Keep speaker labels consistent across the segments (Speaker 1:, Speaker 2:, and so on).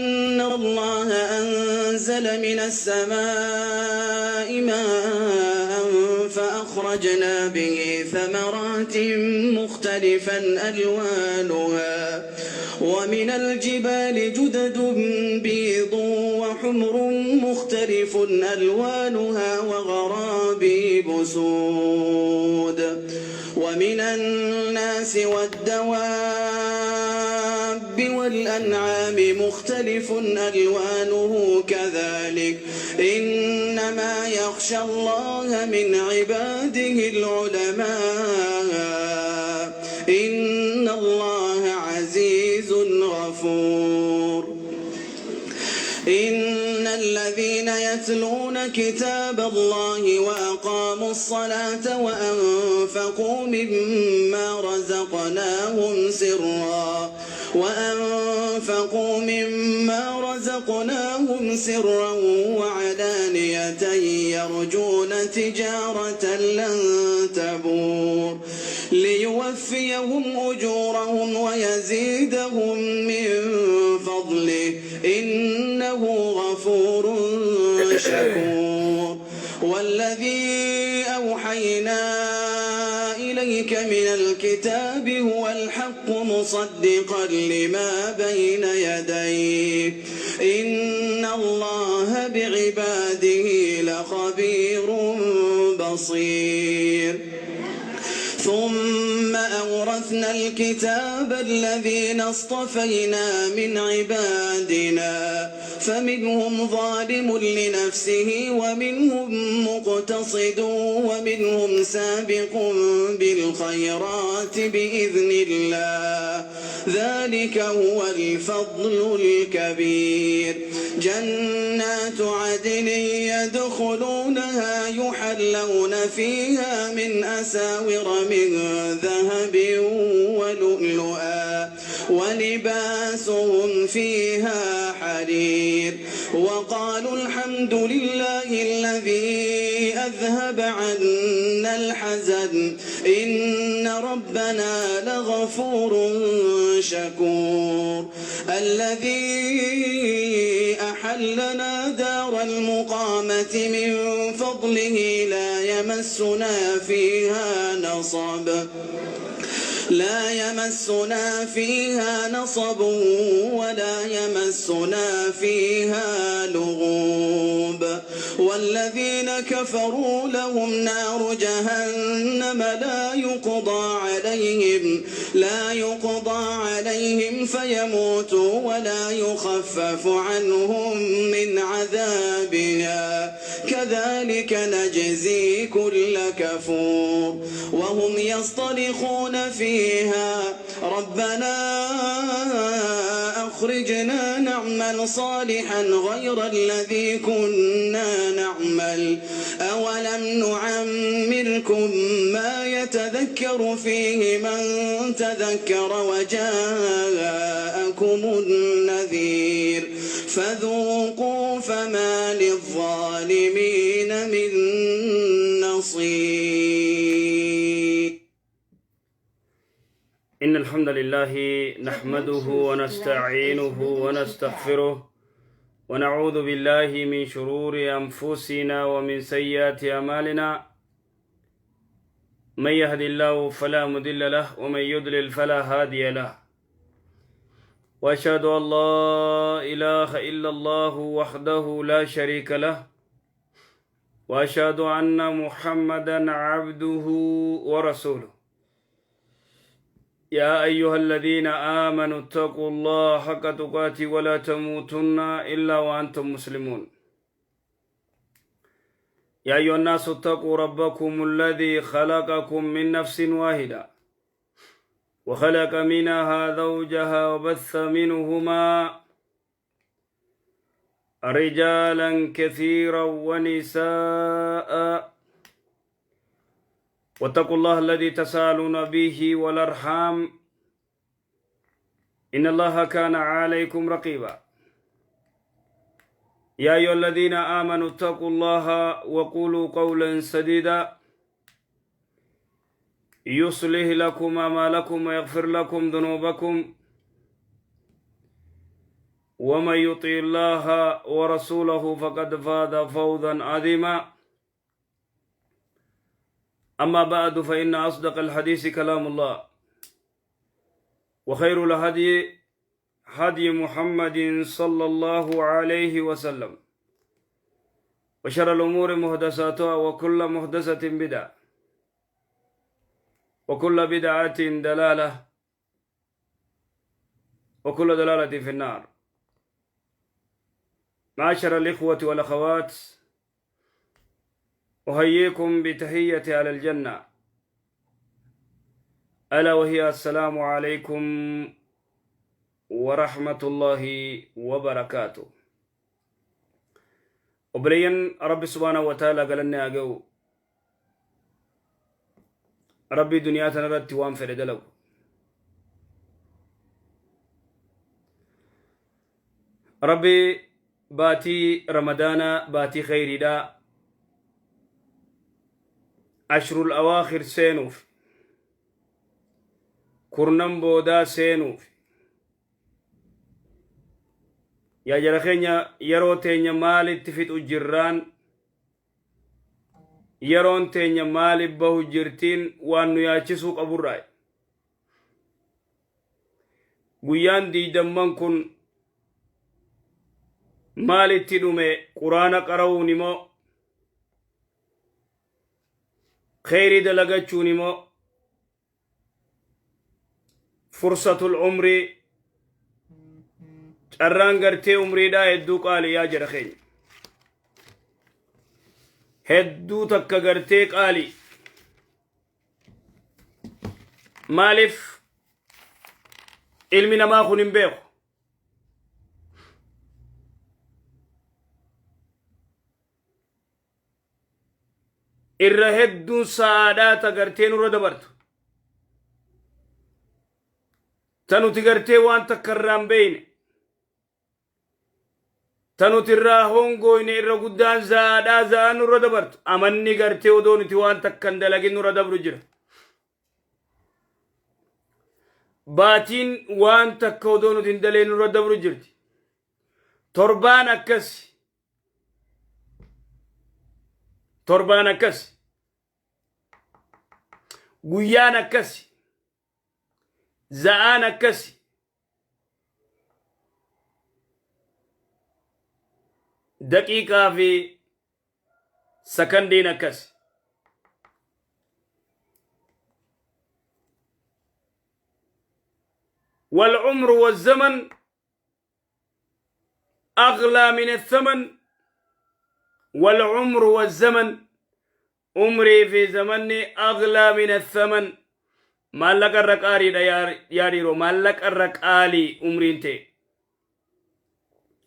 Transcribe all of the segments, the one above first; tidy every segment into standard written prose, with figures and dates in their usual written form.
Speaker 1: إن الله أنزل من السماء ماء فأخرجنا به ثمرات مختلفا ألوانها ومن الجبال جدد بيض وحمر مختلف ألوانها وغرابيب سود ومن الناس والدواب والأنعام مختلف ألوانه كذلك إنما يخشى الله من عباده العلماء إن الله عزيز غفور إن الذين يتلون كتاب الله وأقاموا الصلاة وأنفقوا مما رزقناهم سرا وعلانية يرجون تجارة لن تبور ليوفيهم أجورهم ويزيدهم من فضله إنه غفور شكور والذي أوحينا إليك من الكتاب هو الحق مصدقا لما بين يديه إن الله بعباده لخبير بصير ثم أورثنا الكتاب الذين اصطفينا من عبادنا فمنهم ظالم لنفسه ومنهم مقتصد ومنهم سابق بالخيرات بإذن الله ذلك هو الفضل الكبير جنات عدن يدخلونها يحلون فيها من أساور من ذهب ولؤلؤا ولباسهم فيها حرير وقالوا الحمد لله الذي أذهب عنا الحزن إن ربنا لغفور شكور الذي أحلنا دار المقامة من فضله لا يمسنا فيها نصب ولا يمسنا فيها لغوب والذين كفروا لهم نار جهنم لا يقضى عليهم فيموتوا ولا يخفف عنهم من عذابها كذلك نجزي كل كفور وهم يصطرخون فيها ربنا أخرجنا نعمل صالحا غير الذي كنا نعمل أولم نعمركم ما يتذكر فيه من تذكر وجاءكم النذير فذوقوا فما للظالمين من نصير
Speaker 2: إن الحمد لله نحمده ونستعينه ونستغفره ونعوذ بالله من شرور أنفسنا ومن سيئات أعمالنا من يهد الله فلا مضل له ومن يضلل فلا هادي له وأشهد أن لا إله إلا الله وحده لا شريك له وأشهد أن محمدا عبده ورسوله يا أيها الذين آمنوا اتقوا الله حق تقاته ولا تموتن إلا وأنتم مسلمون يا أيها الناس اتقوا ربكم الذي خلقكم من نفس واحدة وخلق منها زوجها وبث منهما رجالا كثيرا ونساء واتقوا الله الذي تسالون به والأرحام إن الله كان عليكم رقيبا يا أيها الذين آمنوا اتقوا الله وقولوا قولا سديدا يصلح لكم أعمالكم ويغفر لكم ذنوبكم ومن يطع الله ورسوله فقد فاز فوزا عظيما. أما بعد فإن أصدق الحديث كلام الله، وخير الهدي هدي محمد صلى الله عليه وسلم، وشر الأمور محدثاتها، وكل محدثة بدعة، وكل بدعة دلالة، وكل دلالة في النار. معاشر الإخوة والأخوات، أحييكم بتحية على الجنة، ألا وهي السلام عليكم ورحمة الله وبركاته. وبلين رب سبحانه وتعالى قال لنا أجو ربي دنيا تنرد وان فرد له. ربي باتي رمضان باتي خيري دا عشر الأواخر سينوف كرنم بودا سينوف يا جرخينيا يرو تينيا مالي تفيت الجران يرون تينيا مالي بهو جرتين وانو ياچسوك أبو الرأي قيان دي دمان كن مالي تدومي قرآن قروني مو خيري دلغتشوني مو فرصة العمر carraan gartee umriidhaa hedduu qaaliyaa jedha keenya. Hedduu takka gartee qaali. Maaliif ilmi namaa kun hin beeku? Irra hedduun sa'aadhaa ta gartee nurra dabartu. Ta nuti gartee waan takka irraa hin beeyne. تنوت الراهون قوين الرقودان زادا زان ردبرت أمني قرتي ودون تيوان تكن دلقين ردبر جرا باتين وان تكودون تندلين ردبر جرتي تربان أكسي قيان أكسي زعان أكسي دقيقة في سكندين أكس والعمر والزمن أغلى من الثمن. والعمر والزمن عمري في زمني أغلى من الثمن. مالك الرقاري يا ريرو مالك الرقالي عمري انتي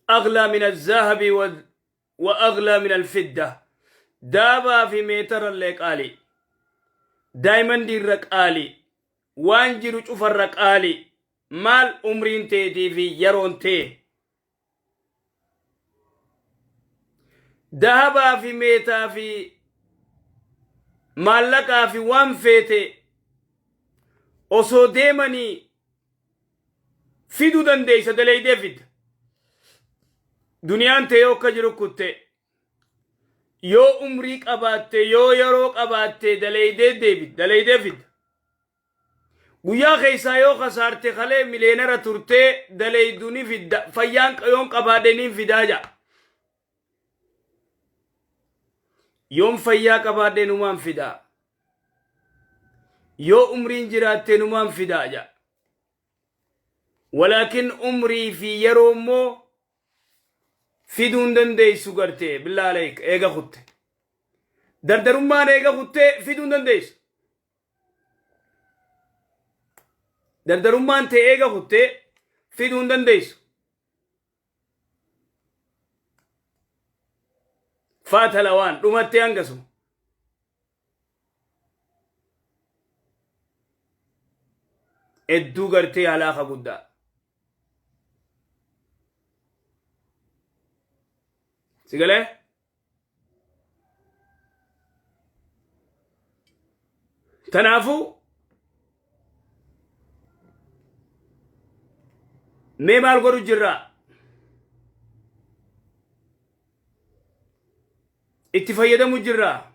Speaker 2: أغلى من الذهب وأغلى من الفضة. دابا في متر الليك آلي دايما دي الرقالي وانجرو شوف الرقالي مال عمرين تي في يرون تي. دابا في ميتا في مالكا في وان فيتي أصو ديماني فيدو دنديس دلي ديفيد دنيان تيو كجرو كتة يو عمريك أباتة يو يروك أباتة دلي ديفيد ويا خيسا يو خسارتي خلي ملينرا ترتي دلي دوني فيدا فيان يوم قبادنين فيداجا يوم فيا قبادن نمان فيدا يو عمرين جرات نمان فيداجا ولكن عمري في يرومو في دون دندي سوغرتي بالله عليك ايغا خطه دردرمان ايغا خطه في دون دنديس دردرمان تي ايغا خطه في دون دنديس فات الأوان رمتي أنقسو ادو غرتي علاقة قدا سيقاله تنافو ميمال قرو جرا اتفايدة مجرى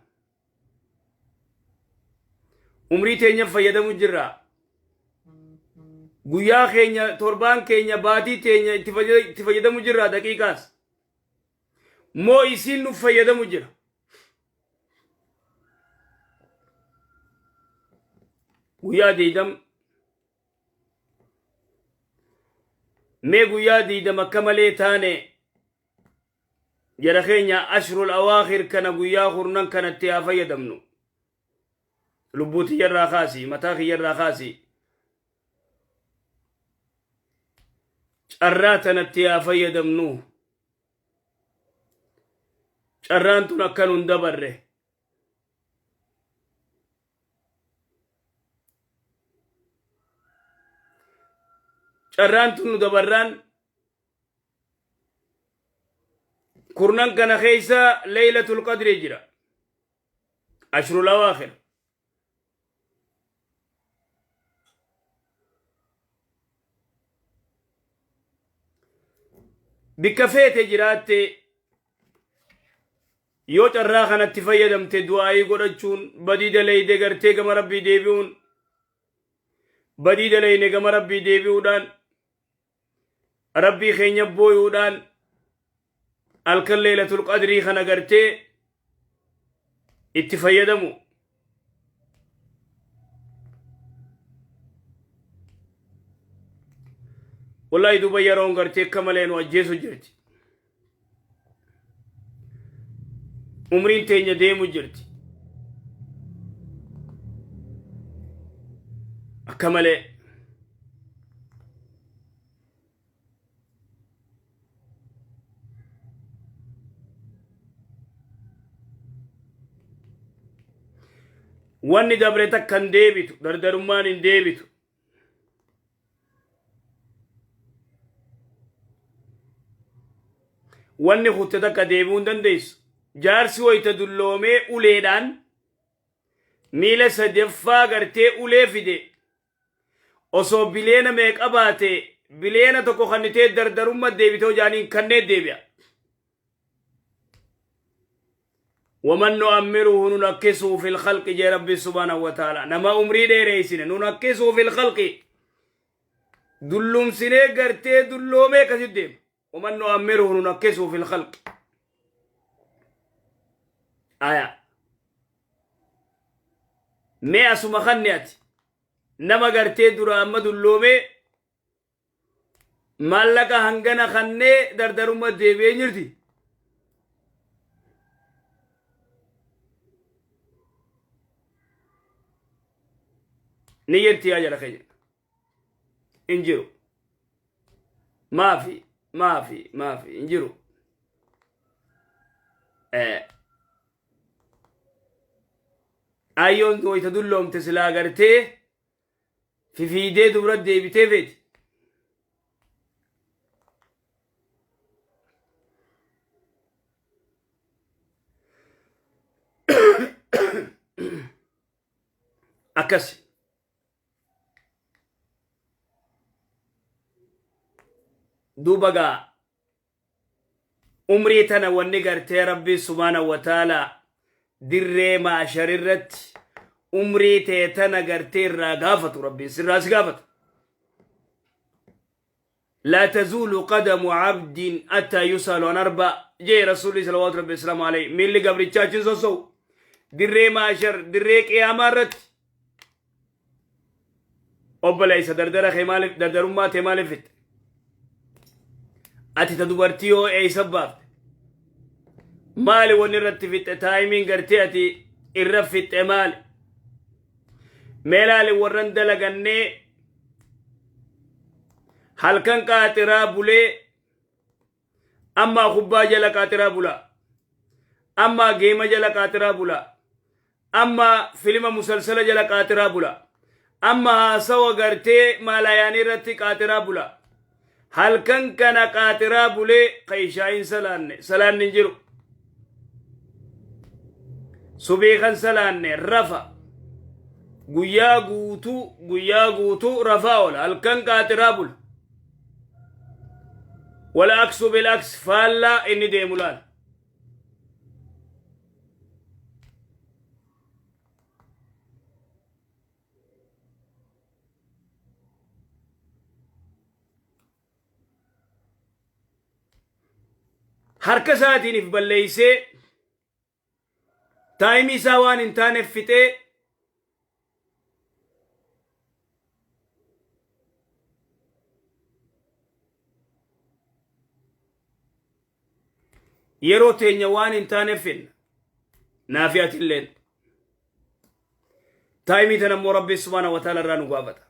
Speaker 2: umrii teenya fayyadamu jirra guyyaa keenya torbaan keenya baatii teenya itti fayyadamu jirra daqiiqaas moo isiin nu fayyadamu jira guyyaa diidam mee guyyaa diidam akka malee taane jara keenya ashrul awaakhir kana guyyaa kurnan kanatti haa fayyadamnu لبوتي يرى خاسي متاخي يرى خاسي شراتنا التيا فيدمنو شرانتنا كانوا ندبره شرانتنا ندبران كورنان كان خيسا ليلة القدر جرا عشر الأواخر بكفيت جرات يو ترى خانت تفيدم تدعائي قرأتشون بديد لي دقرتي كما ربي ديبيون بديد لي نكما ربي ديبيودان ربي خين يبويودان الكل ليلة القدر خانا قرتي اتفيدمو والله دوبا يرون قرتي كمالين وجيسو جرتي عمرين تينيا ديمو جرتي كمالي واني دبرتك كان ديبتو دردرمان ديبتو wanni kutte takka deebi'uun dandeessu jaarsi wayita dulloomee uleedhaan miila sadaffaa gartee ulee fide osoo bileena meeqa baate bileena tokko kannitee dardarumma deebitoo jaaniin kanneen deebi'a ومن نؤمره ننكسه في الخلق جاء ربي سبحانه وتعالى نما أمري ديريسين ننكسه في الخلق دلوم سنة قرتي دلومي كسيدين ومن نؤمره ننكسه في الخلق آية مئة سمخنيات نما قرتي درا أمد اللومي مالك هنگنا خنّي دردرم ديبي نيرتي نيرتي أجل خير انجروا ما في انجروا أيون تو يتدلهم تسلا قرتي في فيدي دبرت ديبتي فيت أكسي دوبغا عمريتنا ونقرتي ربي سبحانه وتعالى دري ما شررت عمريتنا قرتي الرقافة ربي سراس قافة لا تزول قدم عبد أتى يسأل عن أربع جاي رسول الله صلى الله عليه وسلم عليه من اللي قبل تشاچن سوسو دري ما شر دري قيامرت أبليس دردر خيمال دردرما تمال فت أتي تدبرتيو أي سبب مالي ونرت فت تايمين قرتي أتي الرفت مالي ميلالي ورن دلقني هل كان قاترا بولي أما خبا جل قاترا بولا أما جيم جل قاترا بولا أما فيلم مسلسل جل قاترا بولا أما سوى قرتي مالاياني رتي قاترا بولا هل كان قاترا بولي قيشاين سلان ننجرو سبيخا سلان رفا guyyaa guutuu rafaa oola halkan qaatiraa bula wala aksu bil aks faallaa inni deemu laal harka isaatiin if balleeysee taayimii isaa waan hin taaneef fixee yeroo teenya waan hin taaneef finna naafi atilleen taayimii tan ammoo rabbi subhaanahu wa ta'ala irraa nu gaafata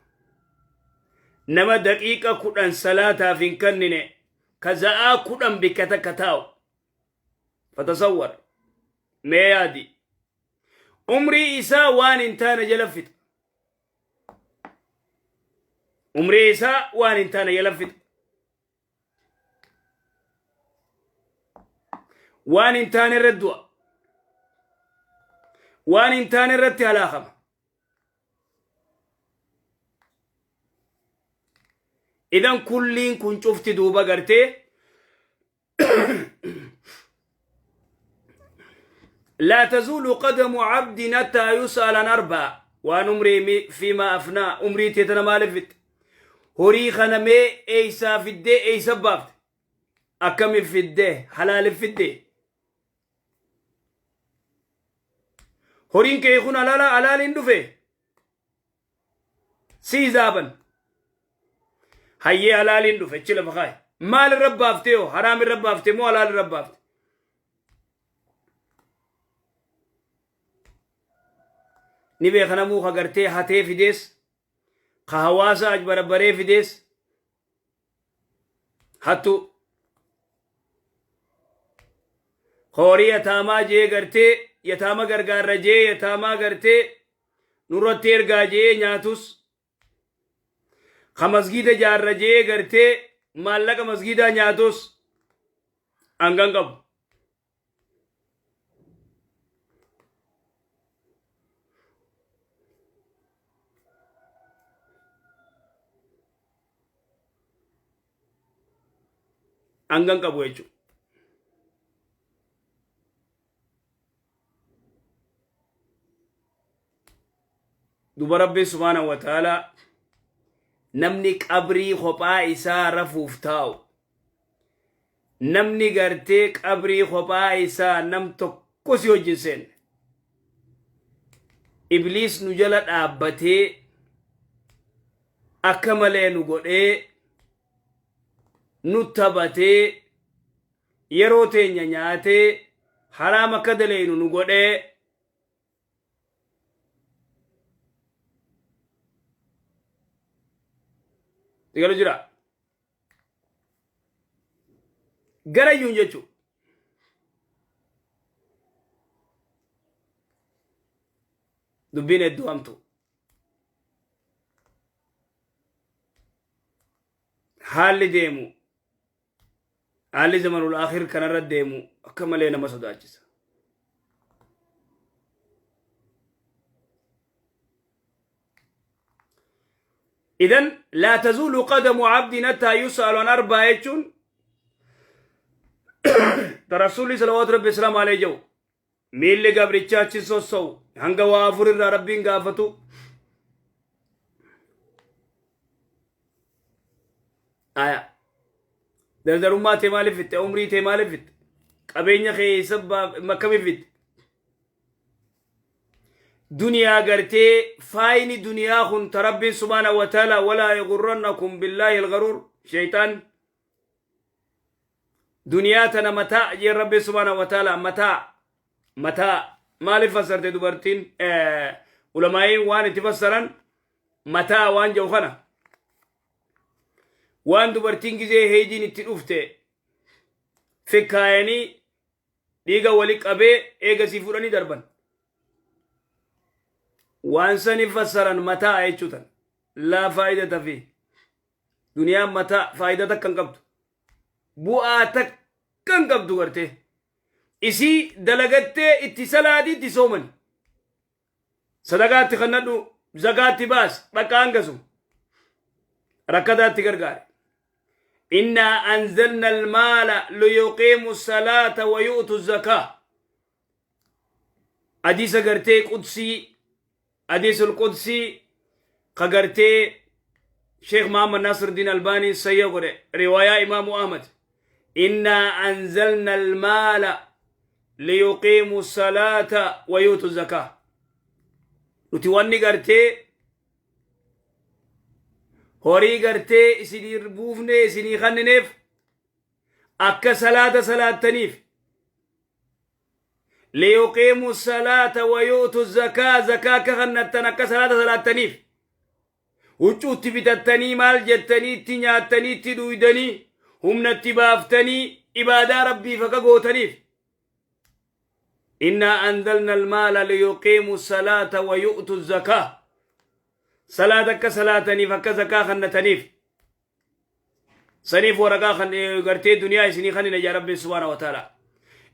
Speaker 2: nama daqiiqa 10 salaataaf hin kennine kaza'aa 10 bikka takka taa'u fatasawwar mee yaadi umrii isaa waan hin taane jala fixa umrii isaa waan hin taane jala fixa waan hin taane irratti du'a waan hin taane irratti halaakama idan kulliin kun cufti duuba gartee لا تزول قدم عبد حتى يسأل عن 4 وان عمري فيما أفنى عمري تيتنا مالفت هوري خنمي ايسا في الدي ايسا بابت أكمي في الدي حلال في الدي هورين كي يخون حلال اندو في سيزابا هيا حلال اندو في چلا فخاي مال الرب بافتيو حرام الرب بافتي مو حلال الرب بافتي نبي خنمو خغرتي هاتي فيديس خهواسا اجبر بري فيديس هاتو خوري يتاما جي غرتي يتاما غرغار رجي يتاما غرتي نورتي ارغا جي نياتوس خمسجيد جار رجي غرتي مالك مسجيدا نياتوس انغنغب angan qabu jechuudha. Duba Rabbi subhaanahu wa ta'ala namni qabrii kophaa isaa rafuuf taa'u namni gartee qabrii kophaa isaa nam tokko si hojii seenne ibliis nu jala dhaabbatee akka malee nu godhee nu taphatee yeroo teenya nyaatee haraam akka daleenu nu godhee digalu jira garayyuun jechuun dubbiin hedduu hamtu haalli deemu haalli zamanul aakhir kanarra deemu akka malee nama sodaachisa. إذن لا تزول قدم عبد حتى يسأل عن 4 يجون ترسول صلوات ربي السلام عليه جو ميل قبر تشاتشي سوسو هنگا وافر ربين غافتو آية دردرما تمالي فت عمري تمالي فت قبينيا خي سبب مكمي فت دنيا غرتي فايني دنيا خن تربي سبحانه وتعالى ولا يغرنكم بالله الغرور شيطان دنيا تنا متاع يا ربي سبحانه وتعالى متاع ما لفسرت دبرتين علماء وان تفسرن متاع وان جوخنا وان دبرتين جزي هيجين تلوفته فكايني ديغا وليك أبي إيغا سيفوراني دربان وانسان فسرن متاع ايچوتن لا فائدة فيه دنيا متاع فائدة كن قبض بوآتك كن قبض ورته اسی دلگتے اتصالادی تسومن صدقات خندو زکات باس بکانگسو رکدات تگرگار إنا أنزلنا المال ليقيموا الصلاة ويؤتوا الزكاة حديث غرتي قدسي حديث القدسي قغرتي شيخ محمد ناصر الدين الباني سيغوري رواية إمام أحمد إنا أنزلنا المال ليقيموا الصلاة ويؤتوا الزكاة نتواني قرتي هوري قرتي إسيني ربوفني إسيني خننف أكا صلاة تنيف ليقيموا الصلاة ويؤتوا الزكاة زكاة كخنتن أكا صلاة تنيف وچوت بتتني مال جتني تنياتني تدويدني هم نتبافتني إبادة ربي فكقوتنيف إنا أنزلنا المال ليقيموا الصلاة ويؤتوا الزكاة صلاة كصلاة فك زكاة خنتنيف سنيف ورقا غرتي دنيا سني خنين يا رب سبحانه وتعالى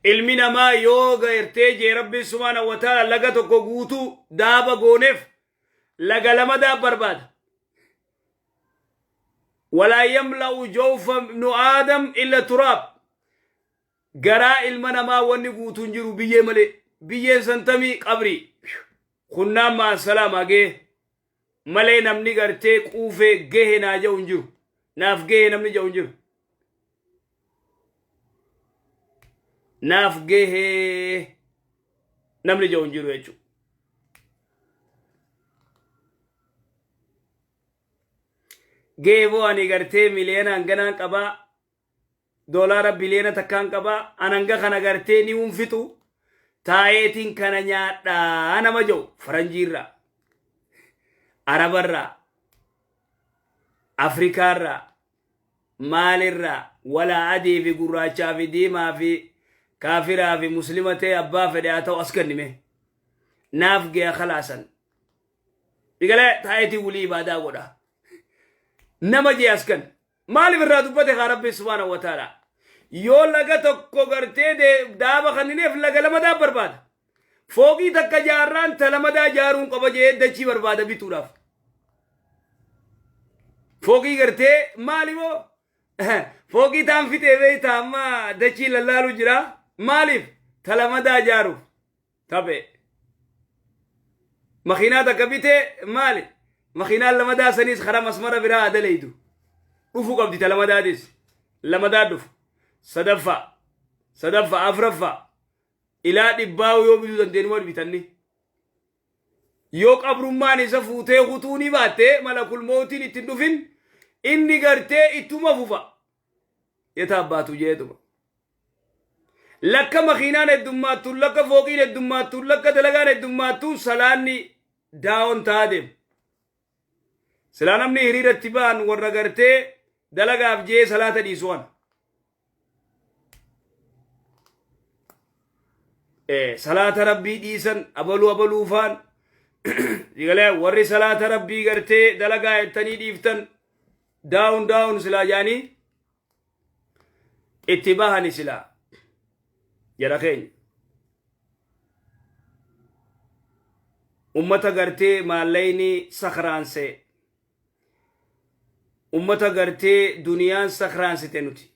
Speaker 2: علمنا ما يوغا ارتي رب سبحانه وتعالى لغا تو غوتو دابا غونف لغا لما دا برباد ولا يملأ جوف ابن آدم إلا تراب غراء المنا ما وني غوتو نجرو بيه ملي بيه سنتمي قبري خنام مع السلامة جيه ملي نمني غرتي قوفي جيه ناجو نجرو naaf gahee namni jedhu hin jiru naaf gahee namni jedhu hin jiru jechuudha gahee boo ani gartee miliyoona hanganaan qabaa doolaara biliyoona takkaan qabaa ananga kana gartee ni unfitu taayeetiin kana nyaadhaa nama jedhu faranjiirraa arabarraa afrikaarraa maalirraa walaa adii fi gurraachaa fi diimaa fi kaafiraa fi muslima ta'e abbaa fedhe haa ta'u as kennime naaf gaya khalaasan dhigalee taayetii wulii ibaadaa godha nama jee as kan maaliif irraa dubbate kaa rabbi subhaanahu wa ta'ala yoo laga tokko gartee daaba kannineef laga lamadaa barbaada fooqii takka jaarraan ta lamadaa jaaruun qaba jee dachii barbaada bituudhaaf فوقي قرتي مالي بو فوقي تام في تيبي تام دچي لالو جرا ماليف تلمدا جارو تابي مخينا تكبيته مالي مخينا لمدا سنيس خرام اسمر برا ادليدو وفو قبدي تلمدا ديس لمدا دف صدفا افرفا الى دباو يوم يدن دينور بيتني يوك أبرمان إذا فوته خطوني باته ملك الموت نتندفن إني قرتي إتما فوفا يتاباتو جيدما لك مخينان الدماتو لك فوقين الدماتو لك دلغان الدماتو سلاني داون تادم سلانم نهرير اتبان ورر قرتي دلغا أفجي صلاة ديسوان صلاة ربي ديسن أبلو فان يقول وري صلاة ربي قرتي دلقا التاني ديفتن داون سلا جاني اتباهني سلا يرخين أمتا قرتي ماليني سخران سي أمتا قرتي دنيان سخران سي تنوتي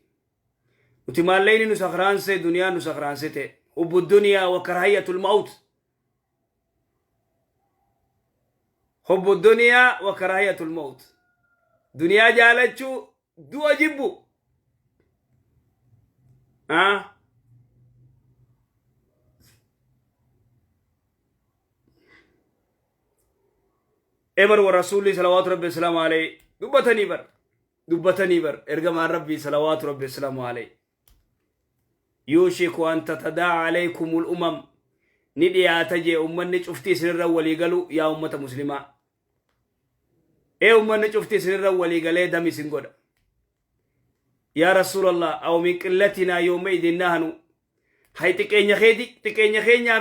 Speaker 2: وتي ماليني نو سخران سي دنيان نو سخران سي تي حب الدنيا وكراهية الموت حب الدنيا وكراهية الموت دنيا جالتشو دو أجيبو إبر ورسولي صلوات ربي السلام عليه دبتني بر إرقم عن ربي صلوات ربي السلام عليه يوشك أن تتداعى عليكم الأمم ندي أتجي أمني شفتي سر ولي قالوا يا أمة مسلمة أمني شفتي سر ولي قالوا دمي سنقود يا رسول الله أو من قلتنا يومئذ نحن هاي تكينيا خيدي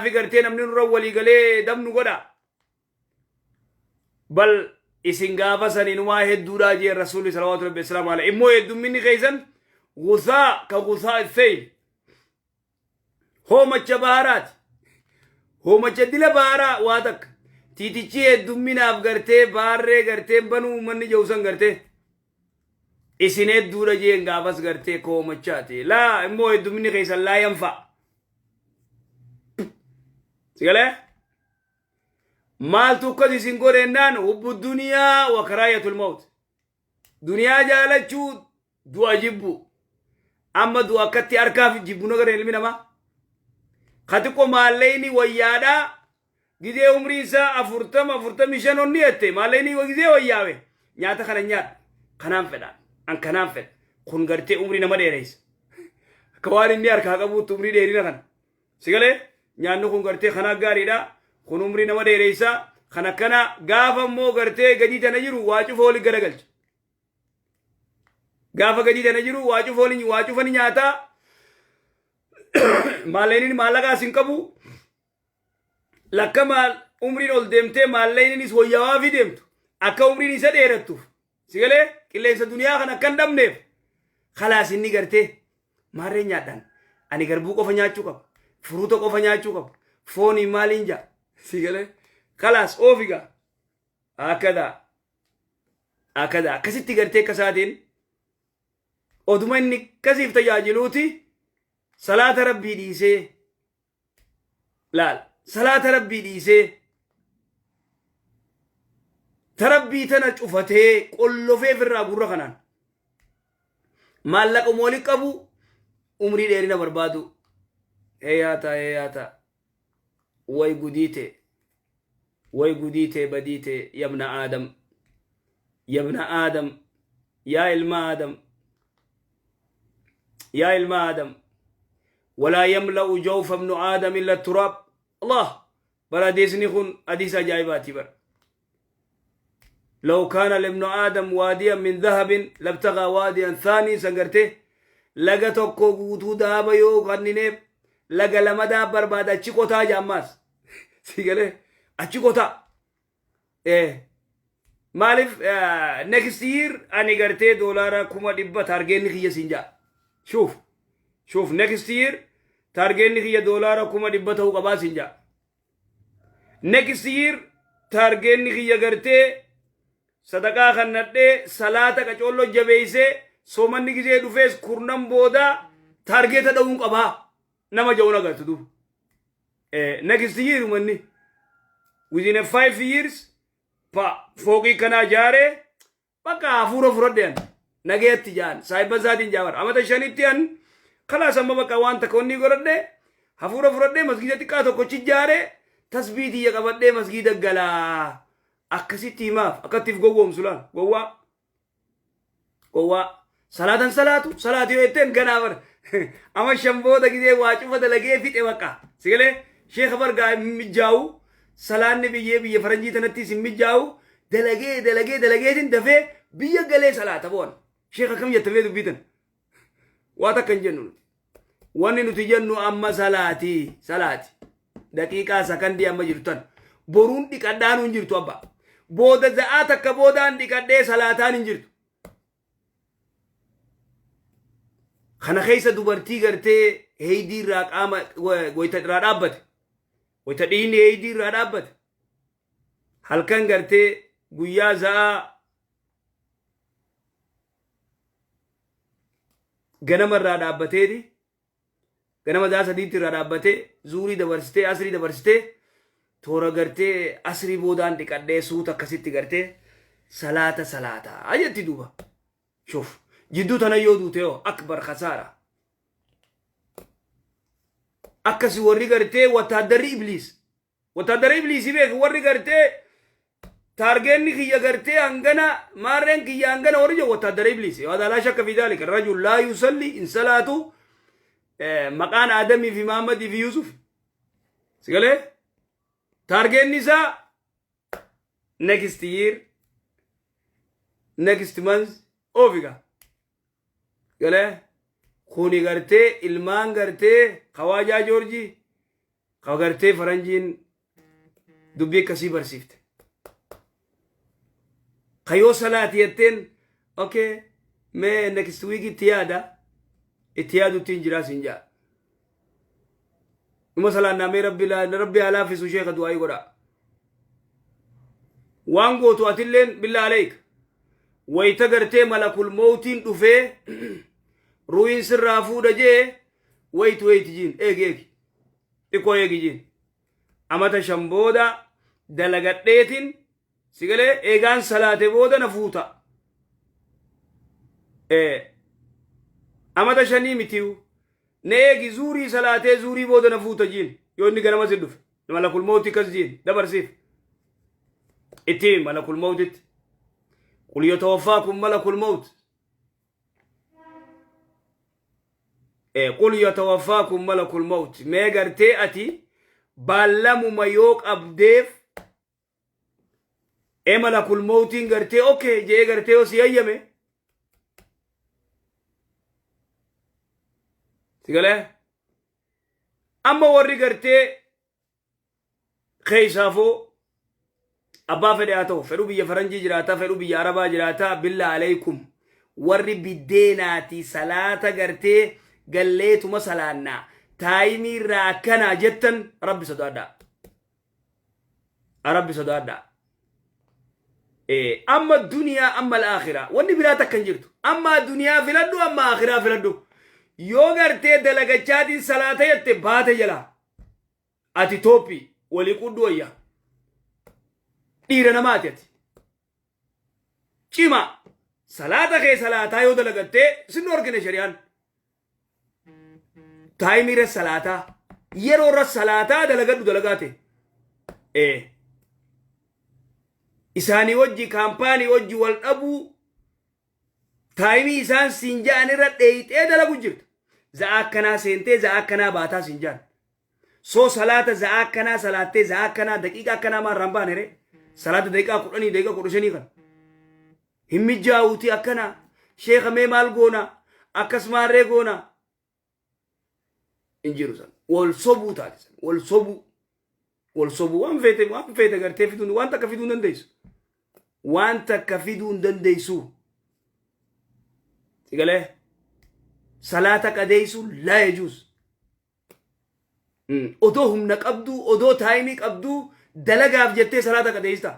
Speaker 2: فكرتين من ولي قالوا دم نقودا بل إسنغافا سنين واحد دورا جي الرسول صلى الله عليه وسلم عليه إمو يدو مني خيزن غثاء كغثاء الثيل هو مچ بهارات هو مچ دل بهارا وادك تيتيچي يدو من أفغرتي باري غرتي بنو مني جوسن غرتي إسنه دورا جي انغافس غرتي كو مچاتي لا إمو يدو مني خيزن لا ينفع سيقاله مال توكد سنقولنان حب الدنيا وكراهية الموت دنيا جالتشو دو أجيبو amma du'a akkatti harkaaf jibbuna gara ilmi namaa katiqo maalleeyni wayyaadhaa gidee umrii isaa 45 onni jette maalleeyni gidee wayyaawe nyaata kana nyaadha kanaan fedhaan an kanaan fedha kun gartee umrii nama dheereysa akka waan inni harkaa qabuutti umrii dheerina kana sigalee nyaanni kun gartee kanaa gaariidha kun umrii nama dheereysa kan akkana gaafa immoo gartee gadii tana jiru waa cufa oli garagalcha gaafa gadii tana jiru waa cufani nyaataa maalleeyniin maallaqaa sin qabu lakka maal umriin ol deemtee maalleeyniinis wayyaawaa fi deemtu akka umriin isa dheerattuuf sigalee qilleensa duniyaa kan akkan dhabneef khalaas inni gartee maarree nyaadhaan ani garbuu qofa nyaachuu qaba furuuta qofa nyaachuu qaba foonii maaliin jaa sigalee khalaas oofigaa akkada akkasitti gartee akkasaatiin oduma inni kasiif tajaajiluuti salaata rabbii dhiisee laal salaata rabbii dhiisee tarabbii tana cufatee qollofee firraa gurra kanaan maallaqa mooli qabu umrii dheerina barbaadu heeyaata way gudiite badiite yabna aadam yaa ilma aadam ولا يملأ جوف ابن آدم إلا التراب الله بل حديثني خن حديث عجائباتي بر لو كان لابن آدم واديا من ذهب لابتغى واديا ثاني سنگرته لغا توكو غوتو دابا يو غنينه لغا لمدا بربادا چيكوتا جاماس سيگله اچيكوتا مالف next year اني گرته دولار كوما دبا تارگين خيه سينجا شوف next year target ni $1 kuma dibba ta'u qabaa sinja next year target ni garte sadaqa kannadhe salata qacollo jabeeyse somanni gizee dhufees kurnan booda target dhawun qabaa nama jawna gartu du next year manni within 5 years fooqii kana jaare baka afura furadden nageetti jaan saahiba zaatin jaawar amata shanitti an خلاص أما بقى وانت كوني قرده هفورة فرده مسجد تكاتو كوچي جاره تسبيتي يقبضه مسجد الجلا أكسي تيماف أكتف قوة مسلان قوة صلاة يوتين كناور أما شمبو دا كده واجب دا لگه فيت اوكا سيقله شيخ برقا مجاو صلاة نبي بيه فرنجي تنتي سم مجاو دلگه تن دفه بيه گله صلاة بون شيخ كم يتفيدو بيتن واتا كان جنون واني نتجنو أما صلاتي دقيقة سكندي أما جرتان برون دي كدانو نجرتو أبا بودا زعاتا كبودان دي كده صلاتان نجرتو خنا خيسا دوبرتي غرتي هيدي راك آما ويتا رادابت ويتا ديني هيدي رادابت halkan غرتي guyyaa za'a ganama irraa dhaabbateeti ganama za'a sadiitti irraa dhaabbatee zuurii dabarsitee asrii dabarsitee toora gartee asrii boodaan dhiqadhee suuta akkasitti gartee salaata ajetti duuba shuf jidduu tana yoo duute yoo akbar khasaara akkasi warri gartee wataaddarri ibliisii beek warri gartee تارجني كي يقرتي عندنا مارن كي عندنا ورجع وتدري إبليس وهذا لا شك في ذلك الرجل لا يصلي إن صلاته مكان آدمي في محمد في يوسف سيقوله تارجني سا next year next month أوفيكا قاله خوني قرتي إلمان قرتي خواجا جورجي خوا قرتي فرنجين دبي كسي برسيفت خيو صلاة يتين اوكي ما next week اتيادو تنجرا سنجا مثلا نامي ربي على في شيخ دعاء قرا وانغو تو اتلين بالله عليك ويتغرتي ملك الموت دفه روين سرافو دجه ويت جين ايغي اكو ايغي جين امتا شمبودا دلغديتين سيقولي ايغان صلاة بودا نفوتا amata shanii mitiyu neegi zuurii salaatee zuurii booda na fuuta jiin yoo inni ganama si dhufe malakul mawti kas jiin dabarsiif itti malakul mawtitti qul yatawaffakum malakul mawt قل يتوفاكم ملك الموت ما قرتي أتي بالمو ما يوك أبديف ملك الموت قرتي أوكي جي قرتي وسي أيامي تقول أما وري قرتي خيسافو أبا فدياتو فرو بيا فرنجي جراتا فرو بيا عربا جراتا بالله عليكم وري بديناتي صلاة قرتي قليت مثلا تايمي راكنا جدا ربي صدادا ربي صدادا اما الدنيا اما الاخره واني بلا تكنجرت اما الدنيا في لدو اما اخره في لدو يوغرتي دلغچاتي صلاه يتبات جلا اتي توبي ولي قدويا ديرنا ماتت چيما صلاه كي صلاه يو دلغتي سنور كن شريان تايمي رس صلاة يرو رس صلاة دلقات دلقاته إساني وجي كامباني وجي والأبو تايمي إسان سنجان رد دلقو جرت زاكنا سنتي زاكنا باتا سنجان سو صلاة زاكنا صلاة زاكنا دقيقة كنا ما رمبان ري صلاة دقيقة قرآني دقيقة قرشني كان همي جاوتي أكنا شيخ ميمال قونا أكس ماري قونا injirusan wal sobu taatisan wal sobu wan fete garte fidun wanta ka fidun dandaysu wanta ka fidun dandaysu sigale salata qadaysu la yajuz odo humna qabdu odo taimi qabdu dalagaaf jette salata qadaysta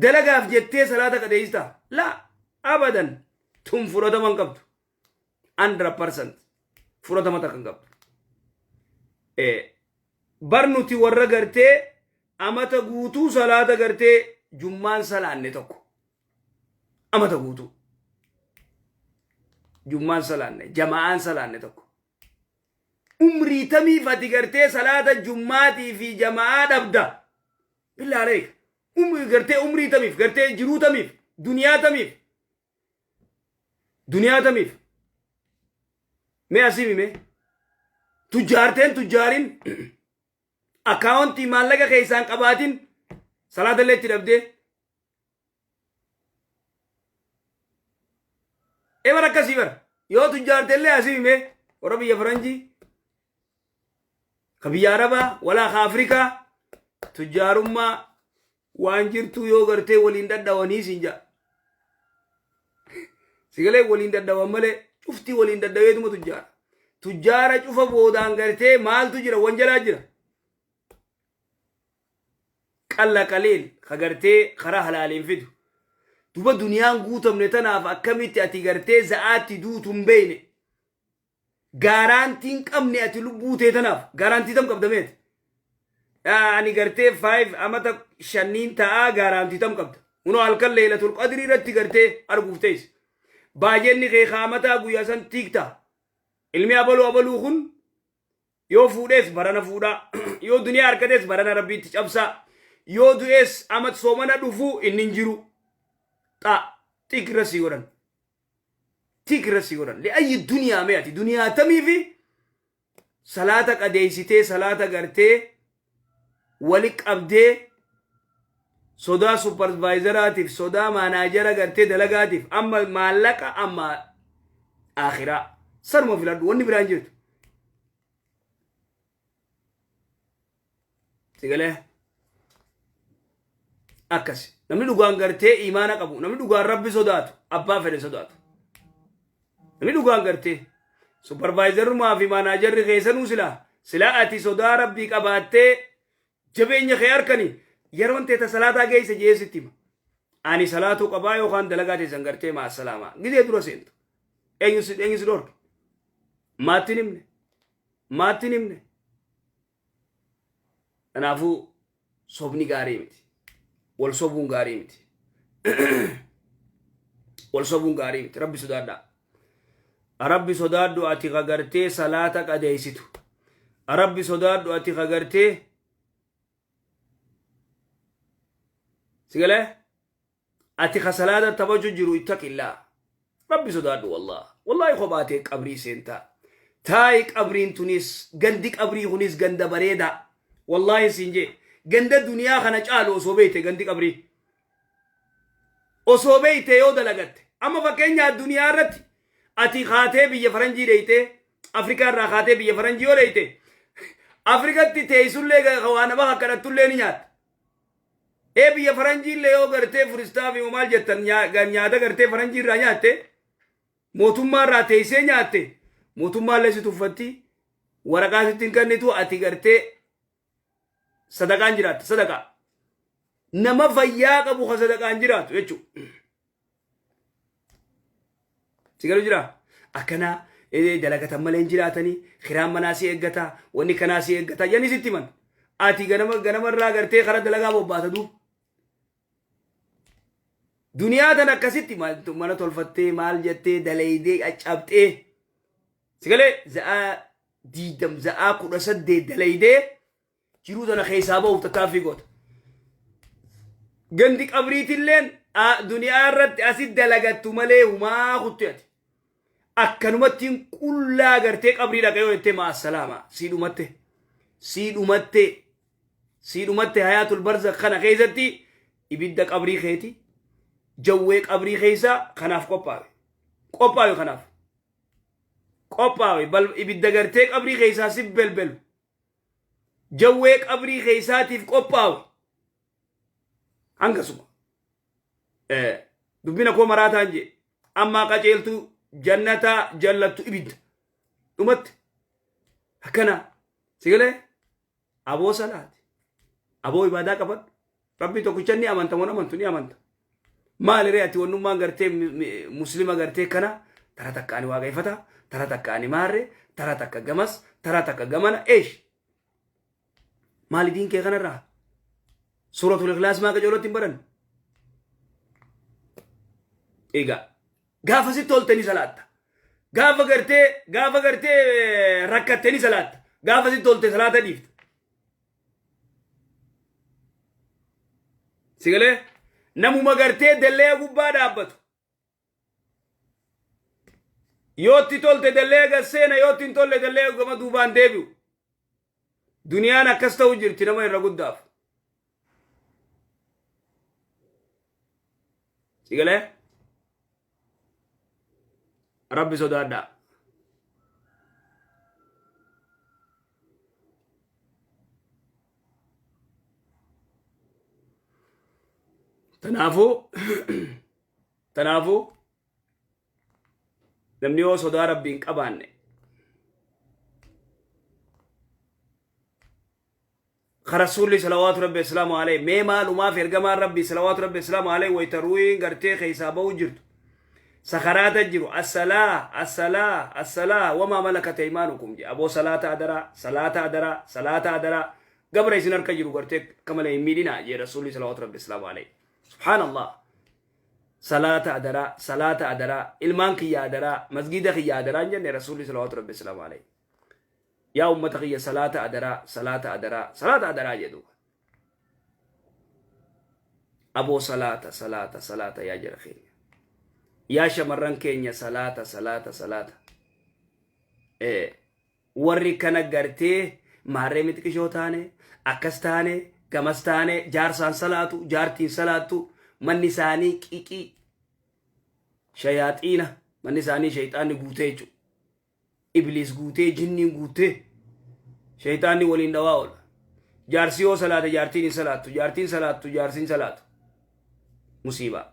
Speaker 2: dalagaaf jette salata qadaysta la abadan tum furada man qabdu 100% فرada mata kan gab barnuti warra garte amata guutu salata garte jumman salanne tokko amata guutu jumman salanne jama'an salanne tokko umri tami fati garte salata jummati fi jama'a dabda billahi alayk umri garte umri tamif garte jiru tamif dunya tamif मैं असीमी में तुजारिन अकाउंटी मान लगा कैसान कबातिन सलाह दले तिरबदे एवर अक्सीवर यो तुजार तेले असीमी में और अभी ये फरंजी कभी अरबा वला अफ्रीका तुजारुम्मा वांजिर तू यो करते वलिंदा दवानी सिंजा सिगले वलिंदा दवामले شفتي ولين ددويت مو تجار شوفا بودان غرتي مال تجرا وانجلا جرا قال قليل خغرتي خرا حلالين فيدو دوبا دنيا غوتم نتنا فكميتي اتي غرتي زاتي دوتم بين غارانتين قمني اتي لبوتي تناف غارانتي تم قبدمت يعني غرتي 5 امتا شنين تا غارانتي تم قبد ونو الكل ليله القدر رتي غرتي ارغفتيس باجني خي خامتا غياسن تيكتا علمي ابلو خن يو فودس برنا فودا يو دنيا اركدس برنا ربي تشبسا يو دوس امت سومنا دفو اننجرو تا تيكرسي ورن لاي الدنيا مياتي دنيا تمي في صلاتك اديسيتي صلاه غرتي ولك ابدي soda supervisor soda manager garte delegatif amma malaka amma akhira sarmo filad wonni branjit sigale akas namni dugan garte imana qabu namni dugan rabbi sodatu abba fede sodatu namni dugan garte supervisor ma fi manager geesanu sila ati soda rabbi qabate jabenya khair kani يرون تيتا صلاة جاي سجيه ستيم أني صلاة قبايو خان دلقات زنگرتي مع السلامة قدي درسين أين يسدور ما تنمني أنا أفو صوبني غاريمتي والصوبون غاريمتي ربي سدادا ربي صدادو أتي غغرتي صلاتك أديستو ربي صدادو أتي غغرتي سيقله أتي خسلادة تبجو جرو اتق الله ربي صدادو والله خباتي قبري سنتا تاي قبرين تونس غندك قبري هونيس غند بريدا والله سنجي غند الدنيا خنا چالو صوبيته غندك قبري او صوبيته يو دلغت اما فكينيا الدنيا رت اتي خاته بي فرنجي ريته افريكا را خاته بي فرنجي وليته افريكا تي تيسله خوانا با كرتله نيات اي بي فرنجي ليو غرته فرستافي ومال جتن يا دا غرته فرنجي را نياته موتوما را تيسه نياته موتوما لسي تفتي ورقات تنكنتو اتي غرته صدقان جرات صدقه نما فياق ابو صدقان جرات يچو سيغلو جرا اكنا دلغت ملين جراتني خرام مناسي اغتا وني كناسي اغتا يعني ستيمن اتي غنم را غرتي خر دلغا بوباتدو دنيا دنا كسيتي من تولفتي مال جتي دليدي اچابتي سيغلي زا ديدم زا قدسد دليدي جيرو دنا حسابه وتكافي غوت غندك ابريت اللين دنيا رد اسيد دلغت ملي وما خطيت اكنمتين كلها غرتك ابري دغيو انت مع السلامه سيدومت حياه البرزخ خنا خيزتي يبدك ابري خيتي جويك ابري خيسا خناف قوباوي خناف قوباوي بل يبدك غرتك ابري خيسا سبلبل جويك ابري خيساتي قوباوي هنگسما دبنا كو مراتا نجي اما قجلتو جنتا جلتو ابد امت هكنا سيغله ابو صلاه ابو عباده قبل ربي تو كچني امنت وانا منتني امنت ما لرياتي ونو ما غرتي مسلمه غرتي كنا ترى تكاني واغي فتا ترى تكاني ماري ترى تك غمس ترى تك غمنا ايش مال دين كي غنرا سورة الإخلاص ما كجولت تنبرن إيجا غافة ستولتني صلاة غافة غرتي ركعتني صلاة غافة ستولتني صلاة ديفت سيغلي نمو ما غرتي دلي غبا دابتو يوتي تولتي دلي غسينا يوتي تولتي دلي غما دوبان ديبيو دنيا نكستا وجرتي نما يرغد داف سيغلي ربي صدادا تنافو نمنيو صدا ربي قبانه خرسول صلوات ربي السلام عليه ميما لما في ارغمان ربي صلوات ربي السلام عليه ويتروين غرتي خيسابه وجرت سخرات الجرو الصلاة وما ملكت ايمانكم جي ابو صلاة ادرا قبر يسنر كجرو غرتي كمل يميدنا جي رسول صلوات ربي السلام عليه سبحان الله صلاة ادرا المانك يا ادرا مسجدك يا ادرا جن رسول صلوات ربي السلام عليه يا أمتك يا صلاة أدرا جدو أبو صلاة يا جرخين يا شمران كينيا صلاة warri kana gartee maarree miti qishoo taane akkas taane gamas taane jaarsaan salaatu jaartiin salaatu manni isaanii qiqii shayaaxiina manni isaanii shayxaanni guutee jechuudha iblis guutee jinniin guutee shayxaanni waliin dhawaa oola jaarsi yoo salaate jaartiin hin salaattu jaartiin salaattu jaarsiin salaatu musiibaa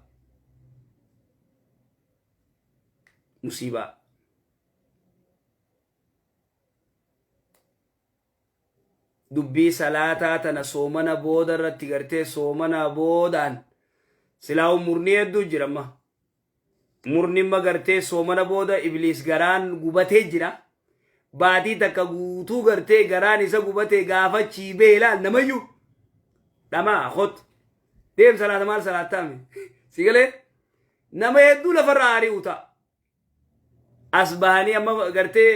Speaker 2: dubbii salaataa tana soomana booda irratti gartee soomana boodaan silaa murni hedduu jirama murni magartee soomana booda iblis garaan gubatee jira baatii takka guutuu gartee garaan isa gubatee gaafachii beelaal namayyuu dhamaa khot deem salaata maal salaataami sigalee nama hedduu lafarra aari'u ta'a asbahanii amma gartee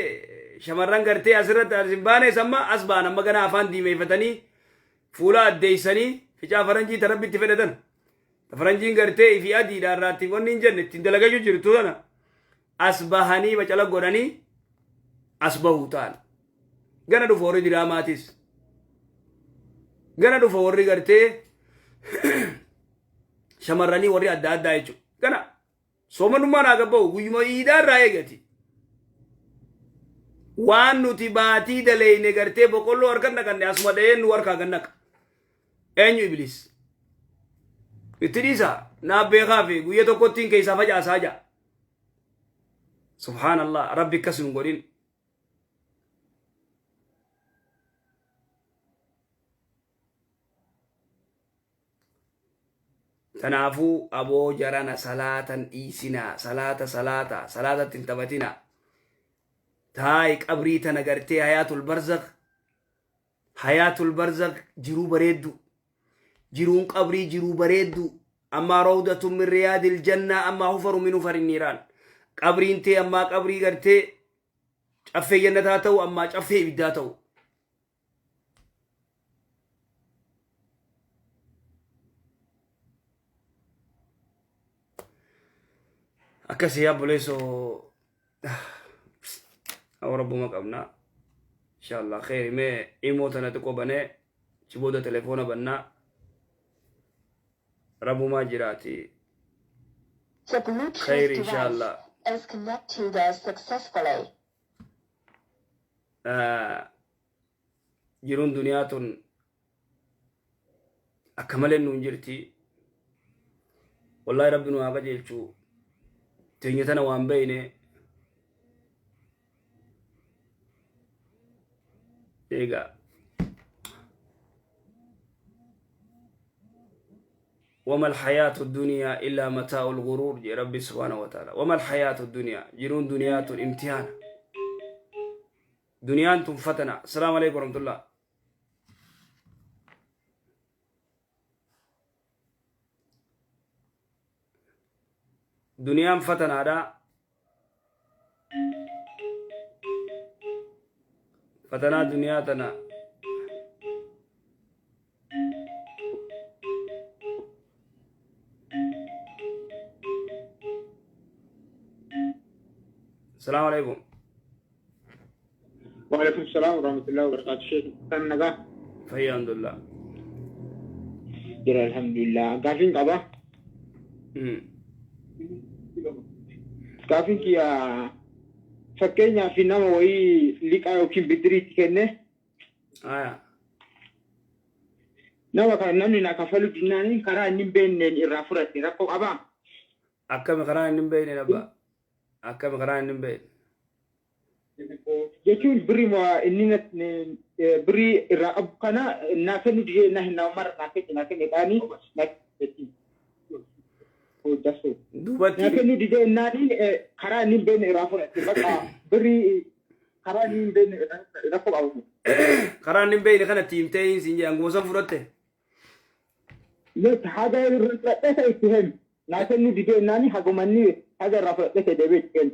Speaker 2: shamarran gartee asirratti arsimbaane samma asbaan amma gana afaan diimeeffatanii fuula addeeysanii ficaa faranjii tarabbitti fedhatan faranjiin gartee ifi adiidhaan raatti wanni hin jenne ittiin dalagachuu jirtu sana asbahanii bacala godhanii asbahuu ta'an gana dhufa warri diraamaatis gana dhufa warri gartee shamarranii warri adda addaa jechuudha gana soomanummaan haa gabba'u guyyuma iidaarraa eegati waan nuti baatii daleyne gartee boqolloo harkan dhaqanne asuma dha'een nu harkaa gannaqa eenyu iblis itti dhiisa naaf beekaa fi guyya tokkottiin keessaa facaasaa ja'a subhaanallah rabbi akkas nun godhin tanaafuu aboo jarana salaatan dhiisinaa salaatatti hin taphatinaa taai qabrii tana gartee hayaatul barzaq jiruu bareeddu jiruun qabrii jiruu bareeddu ammaa rawdatun min riyaadil jannaa ammaa hufaru min hufari niiraan qabriin tee ammaa qabrii gartee caffee jannataa ta'u ammaa caffee ibiddaa ta'u akkasii yaabboleessoo rabbuma qabna inshallah khayri mee imoo tana xiqqoo banee ci booda telefoona bannaa rabbuma jiraati khayri inshallah
Speaker 3: is connected successfully.
Speaker 2: Jiruun duniyaa tun akka malee nuun jirti wallahi rabbi nu haa qajeelchu teenya tana waan beeyne eega وما الحياة الدنيا إلا متاع الغرور يا ربي سبحانه وتعالى وما الحياة الدنيا جرون دنيا امتحان دنيا أنتم فتنة السلام عليكم ورحمة الله دنيا فتنة هذا فتنة دنيا تنا السلام عليكم.
Speaker 4: وعليكم السلام ورحمة الله وبركاته. شيخ كم نجا؟
Speaker 2: فهي الحمد لله.
Speaker 4: جرى الحمد لله. كافين كابا؟ كافين كيا فكينا في نام وعي ليك أيو كيم بدري تكنه. نام كان نامي نكفلو جناني كرا نيمبين الرافورة تراكو أبا.
Speaker 2: أكمل كرا نيمبين أبا. Akkam karaan hin beekne.
Speaker 4: Jechuun birrii moo inni birrii irraa qabu kana naa kennu dijee na hin mara naa kenne dhaanii na kennu.
Speaker 2: Duubatti.
Speaker 4: Naa kennu dijee naani karaa inni hin beekne irraa fudhate bakka birrii karaa inni hin beekne irraa qabu.
Speaker 2: Karaan hin beekne kana tiimtee hin siin jedhan gosa fudhatte.
Speaker 4: Net haga irraa fudhate itti hin naa kennu dijee naani hagumanni هذا الرفع لك دبيت كن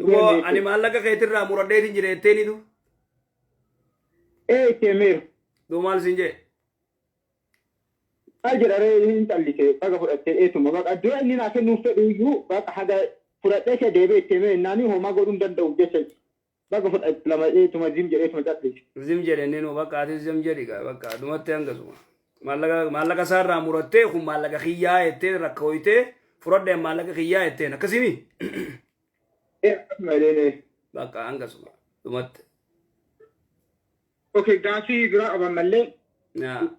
Speaker 2: هو أنا ما لك كيتر رام وردي تنجري تاني دو
Speaker 4: إيه كمير
Speaker 2: دو مال سنجي
Speaker 4: أجر أريه إنت اللي كي بقى فرقت إيه ثم بقى الدواء اللي ناكل نوفق يجو بقى هذا فرقت لك دبيت كمير ناني هو ما قولون دندو جسد بقى فرقت لما إيه ثم زمجر إيه ثم تطلع
Speaker 2: زمجر إنه بقى هذا زمجري بقى دو ما تيانغزوا ما لك صار رام وردي خو ما لك خيا إتى ركويته فرد ما لك خيا إتنا كسيمي
Speaker 4: إيه ما لينه
Speaker 2: بقى أنقصوا دمت
Speaker 4: أوكي جاسي برا أبى ملة
Speaker 2: نعم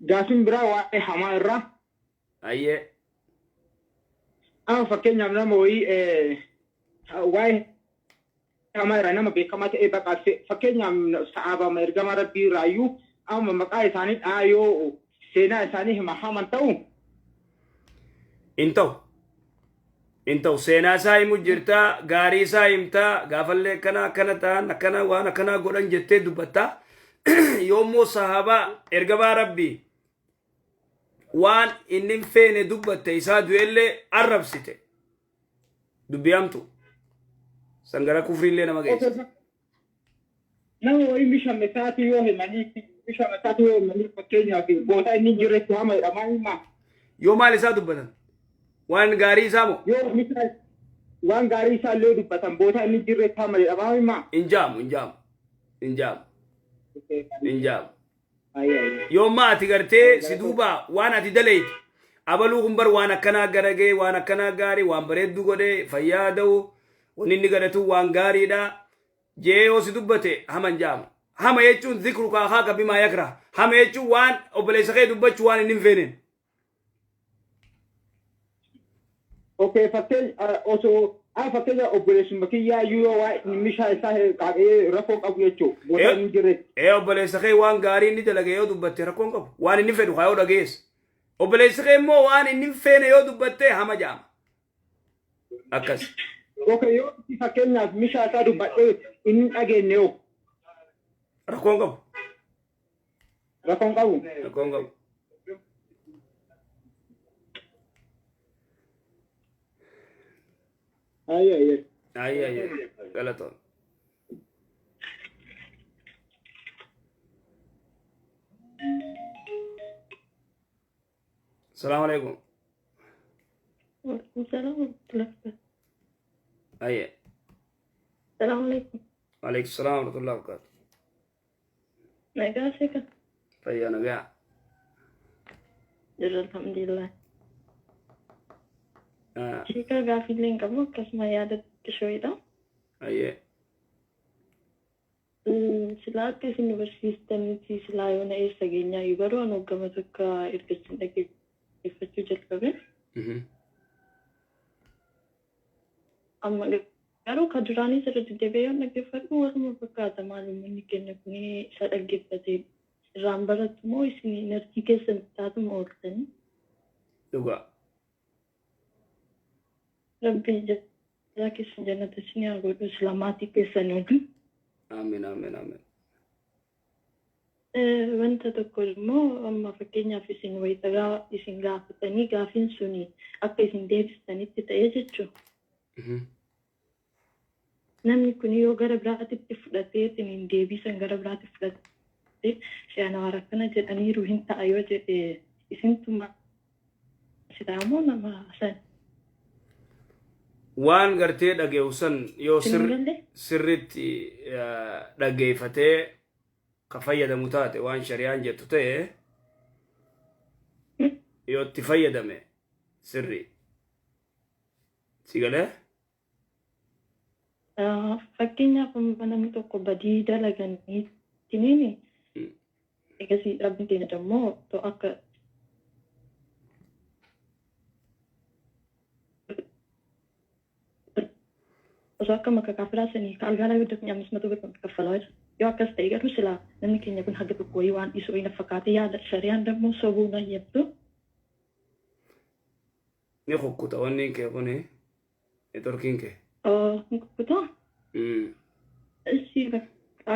Speaker 4: جاسم برا واحد حمارة
Speaker 2: أيه
Speaker 4: أنا فكر نعمل موي واحد حمارة أنا ما بيكمل إيه بقى فكر نعمل صعبة ما يرجع مرة بيرايو أما مكاي ثاني آيو سينا ثاني محمد تاو
Speaker 2: انتو سينا سايمو جرتا غاري سايمتا غافل كنا كنتا نكنا وانا كنا غودن جتة دبتا يومو صحابة ارغبا ربي وان انم فين دبتا إسا دويلة عرب سيته دبيامتو Sangara kufrillee nama geessa.
Speaker 4: Nama wayii bishaan isaati yoo himanii bishaan isaati yoo himanii fakkeenyaaf goota inni jirretti hama jedhamaa himaa.
Speaker 2: Yoo maal isaa dubbatan? Waan gaarii isaa moo?
Speaker 4: Yoo misal waan gaarii isaa illee dubbatan boota inni jirretti hama jedhamaa himaa.
Speaker 2: Injaamu. Yoo maati gartee si duuba waan ati daleeti. Abaluu kun bar waan akkanaa garagee waan akkanaa gaarii waan bareedduu godhee fayyaa da'u wanni inni gadhatu waan gaariidha. Jee yoo si dubbate hama injaamu. Hama jechuun zikru kaakaa bimaa yakra. Hama jechuun waan obboleessa kee dubbachuu waan inni hin feeneen.
Speaker 4: Okay, fakkeenya obboleessuma kiyyaa yoo waa meeshaa isaa qaaqee rakkoo qabu jechuudha. Boota inni jirretti.
Speaker 2: Obboleessa kee waan gaarii inni dalage yoo dubbatte rakkoon qabu. Waan inni fedhu haa yoo dhageessa. Obboleessa kee immoo waan inni hin feene yoo dubbatte hama jaama. Akkas.
Speaker 4: Okay, yoo fakkeenyaaf meeshaa isaa dubbadhee inni dhageenye yoo.
Speaker 2: Rakkoon qabu.
Speaker 4: Rakkoon qabu. Ay.
Speaker 2: Galaton. Assalamu alaikum.
Speaker 3: Waalaikumsalam.
Speaker 2: Aye.
Speaker 3: Assalamualaikum.
Speaker 2: Waalaikumsalam warahmatullahi wabarakatuh.
Speaker 3: Nagaa seekan.
Speaker 2: Fayyaa nagaa.
Speaker 3: Jirra alhamdulillah. Shika gaaffiillee hin qabu akkasuma yaadatti shoyidha.
Speaker 2: Aye.
Speaker 3: Silaa akka isin barsiistanitti silaa yoona eessa geenyaa yoo garuu an hoggama tokko ergachiin dhaggeeffachuu jalqabe. Amma garuu ka duraanii sirriitti deebi'ee yoon dhaggeeffadhu warruma fakkaata maalummaan kenna kun isa dhaggeeffatee irraan barattu moo isin enerjii keessan taatuma ooltanii.
Speaker 2: Dhugaa.
Speaker 3: Rabbi jala keessa jannata isin haa godhu islaamaatii keessan wajjin.
Speaker 2: Amiin.
Speaker 3: Wanta tokko immoo amma fakkeenyaaf isin wayitagaa isin gaafatanii gaafiin suni akka isin deebistanitti ta'ee jechuudha. Namni kun yoo gara biraatitti fudhatee isin deebisan gara biraatti fudhatee shayana akkana jedhaniiru hin ta'a yoo jedhe isintuma sidaamoo nama san.
Speaker 2: Waan gartee dhageessan yoo sirriitti dhageeffatee ka fayyadamu taate waan shari'aan jettu ta'e yoo itti fayyadame sirrii. Si galee?
Speaker 3: Fakkeenyaaf namni tokko badii dalaganii tiniini egasii dhabni keenya immoo akka osoo akka makka kaafiraasanii ka algaanaa yoo dafni 500 birr kaffalaa jira. Yoo akkas ta'e garuu silaa namni keenya kun haga tokko wayii waan dhiisuu hin fakkaate yaada shari'aan dammoo sobuu na yebdu.
Speaker 2: Ni kukkuta wanni kee kuni neetworkiin kee.
Speaker 3: Kukkuta? Isii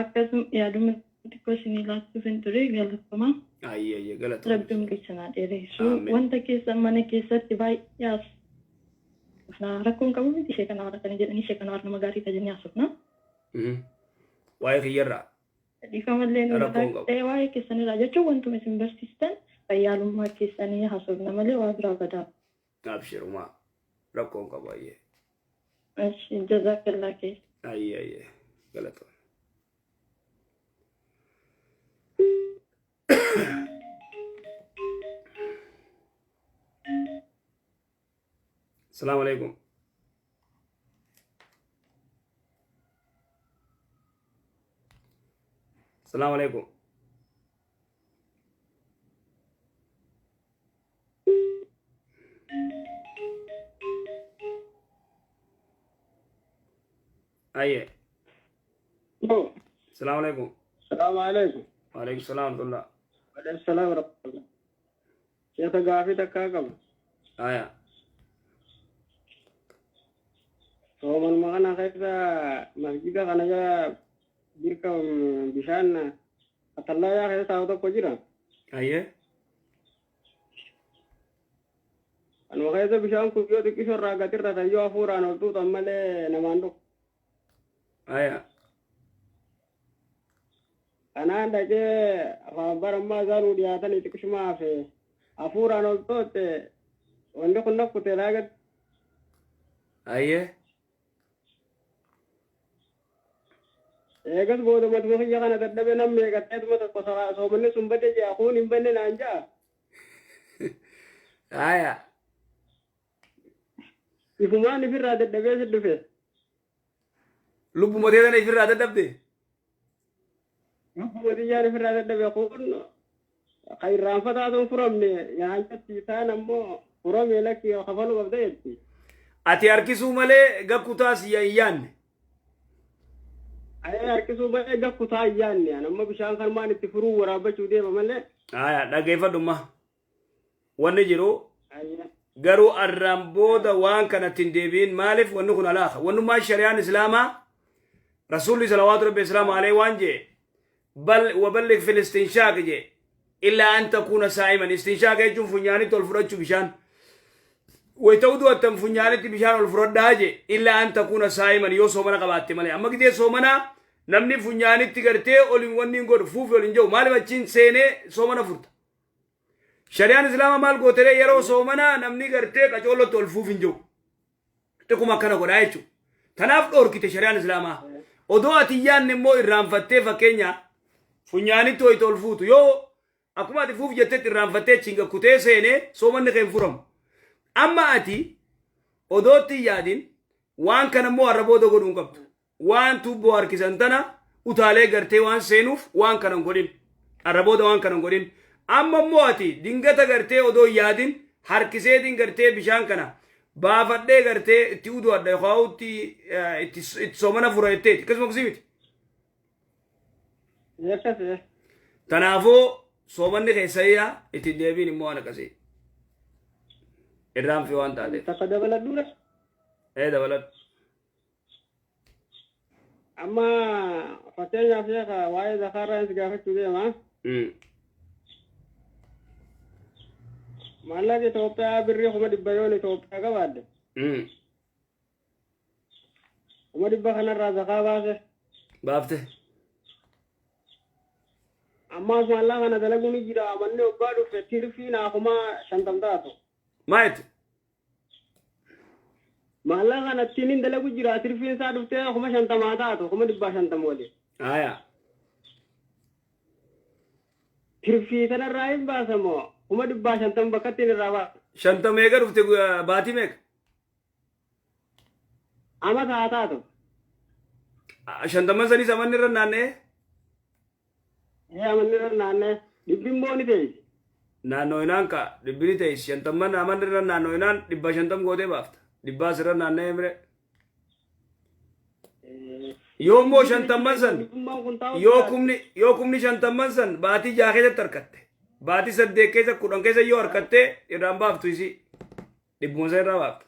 Speaker 3: akkasuma yaaduma xiqqoo isinii laachuuf hin ture galatamaa.
Speaker 2: Ayye galatamaa.
Speaker 3: Rabbiin keessanaa dheeressu wanta keessa mana keessatti baay'ee rakkoon qabu miti ishee kana warra jedhanii ishee kana warra nama gaarii tajanii haasofna.
Speaker 2: Waa'ee kiyyarraa.
Speaker 3: Dhiifamallee nu ta'e waa'ee keessanirraa jechuun wantuma isin barsiistan fayyaalummaa keessanii haasofna malee waa biraa badaa.
Speaker 2: Abshirumaa rakkoon qabu ayyee.
Speaker 3: Jazaakallaa keessa.
Speaker 2: Ayyee galatoon. Assalamu alaikum. Assalamu alaikum. Aye. Assalamu alaikum.
Speaker 4: Assalamu alaikum.
Speaker 2: Wa alaikum salam wa rahmatullah.
Speaker 4: Wa alaikum salam wa rahmatullah. Saya gaafii takkaa qaba.
Speaker 2: Aya.
Speaker 4: Soman makana kaisa masjida kana ya birka bishan atalla ya kaisa auto ko jira.
Speaker 2: Aye.
Speaker 4: Anu kaisa bishan ku yo dikisor raga tirra ta yo afura no tu tamale namando.
Speaker 2: aya
Speaker 5: أنا عندك برا زانو دياتني تكشما في أفورا نوتوت وندخل نكو تلاقت
Speaker 2: aye
Speaker 5: إيجاز بود مدموخي جانا تدبي نمي قتيت متقصرا صوبني سنبتي جي أخوني مبني نانجا
Speaker 2: aya
Speaker 5: يفماني في رادة دبي سدفي
Speaker 2: lubbu mateedana ifirraa dadhabde
Speaker 5: مدي جاني في رادة دبي أخون خيران فتاتون فرمني يعني تيتان أمو فرمي لك وخفلو ببدأيتي
Speaker 2: ati harkisuu malee gakkutaas yayyaanne
Speaker 5: أنا harkisuu baay'ee gakkutaa iyyaanne amma bishaan kan maan itti furuu waraabachuu deema malee
Speaker 2: aya dhageeffadhumma wanni jiru garuu arraan booda waan kanatti hin deebiin maaliif wanni kun alaaqa wannummaa shari'aan islaamaa rasuulli salawaatu rabbi islaamu alayhi waan jee bal waballig fil istinshaaq jee illaa an takuuna saa'iman istinshaaq jechuun funyaanitti ol fudhachuu bishaan ويتودوا التنفنيانة بشان الفروداجة إلا أن تكون سائما يو سومنا قباتي مالي أما كده سومنا نمني فنيانة تغرتي أولي وني نقول فوفي أولي نجو مالي بچين سيني سومنا فرد شريان إسلام مال قوتري يرو سومنا نمني غرتي كجولو تول فوفي نجو تكو مكانا قد آيچو تناف دور كده شريان إسلام ودو أتيان نمو إرام فتة فكينيا فنيانة توي تول فوتو يو أكما تفوف جتت إرام فتة چنگا كته سيني سومن نخيم فرم amma ati odootti yaadin waan kana immoo arrabooda godhuun qabdu waan tubboo harkisan tana utaalee gartee waan seenuuf waan kanan godhin arrabooda waan kanan godhin amma immoo ati dingata gartee odoo yaadin harkiseetiin gartee bishaan kana baafadhee gartee itti uduu adda yookaawutti itti soomana fura jetteeti akkasuma kusii miti tanaafoo soomanni keessayyaa itti deebiin immoo waan akkasii الرام في وان تادي
Speaker 5: تقدم بلد دورة
Speaker 2: ايه ده بلد
Speaker 5: أما فتينا فيها وايد ذكر أنت قافت تودي ما ما لقي توبة بالريح وما دبيوني توبة كباد وما دبخنا الرازقة باسه
Speaker 2: بافته
Speaker 5: أما اسم الله أنا دلقوني جرا أمني وبادو فتير فينا أخما شنطم داتو
Speaker 2: مايت
Speaker 5: مالا أنا تنين دلقو جرا ترفين سادو تيه أخما شنطم آتاتو أخما دبا شنطم ولي
Speaker 2: آيا
Speaker 5: ترفي تنا رايم باسمو أخما دبا شنطم بكتين الروا
Speaker 2: شنطم ايقا رفته باتي ميك
Speaker 5: أما تاتاتو
Speaker 2: شنطم سني سمن نرنانه
Speaker 5: يا من نرنانه دبين بوني تيس
Speaker 2: naannoyinaan ka dhibbini ta'is shantamman aman irra naannoyinaan dhibba shantam gootee baafta dhibbaas irra naanna'ee mire yoo immoo shantamman san yoo kumni shantamman san baatii jaha keessatti harkatte baatii saddeet keessa kudhan keessa yoo harkatte irraan baaftu isi dhibbuma isa irraa baafta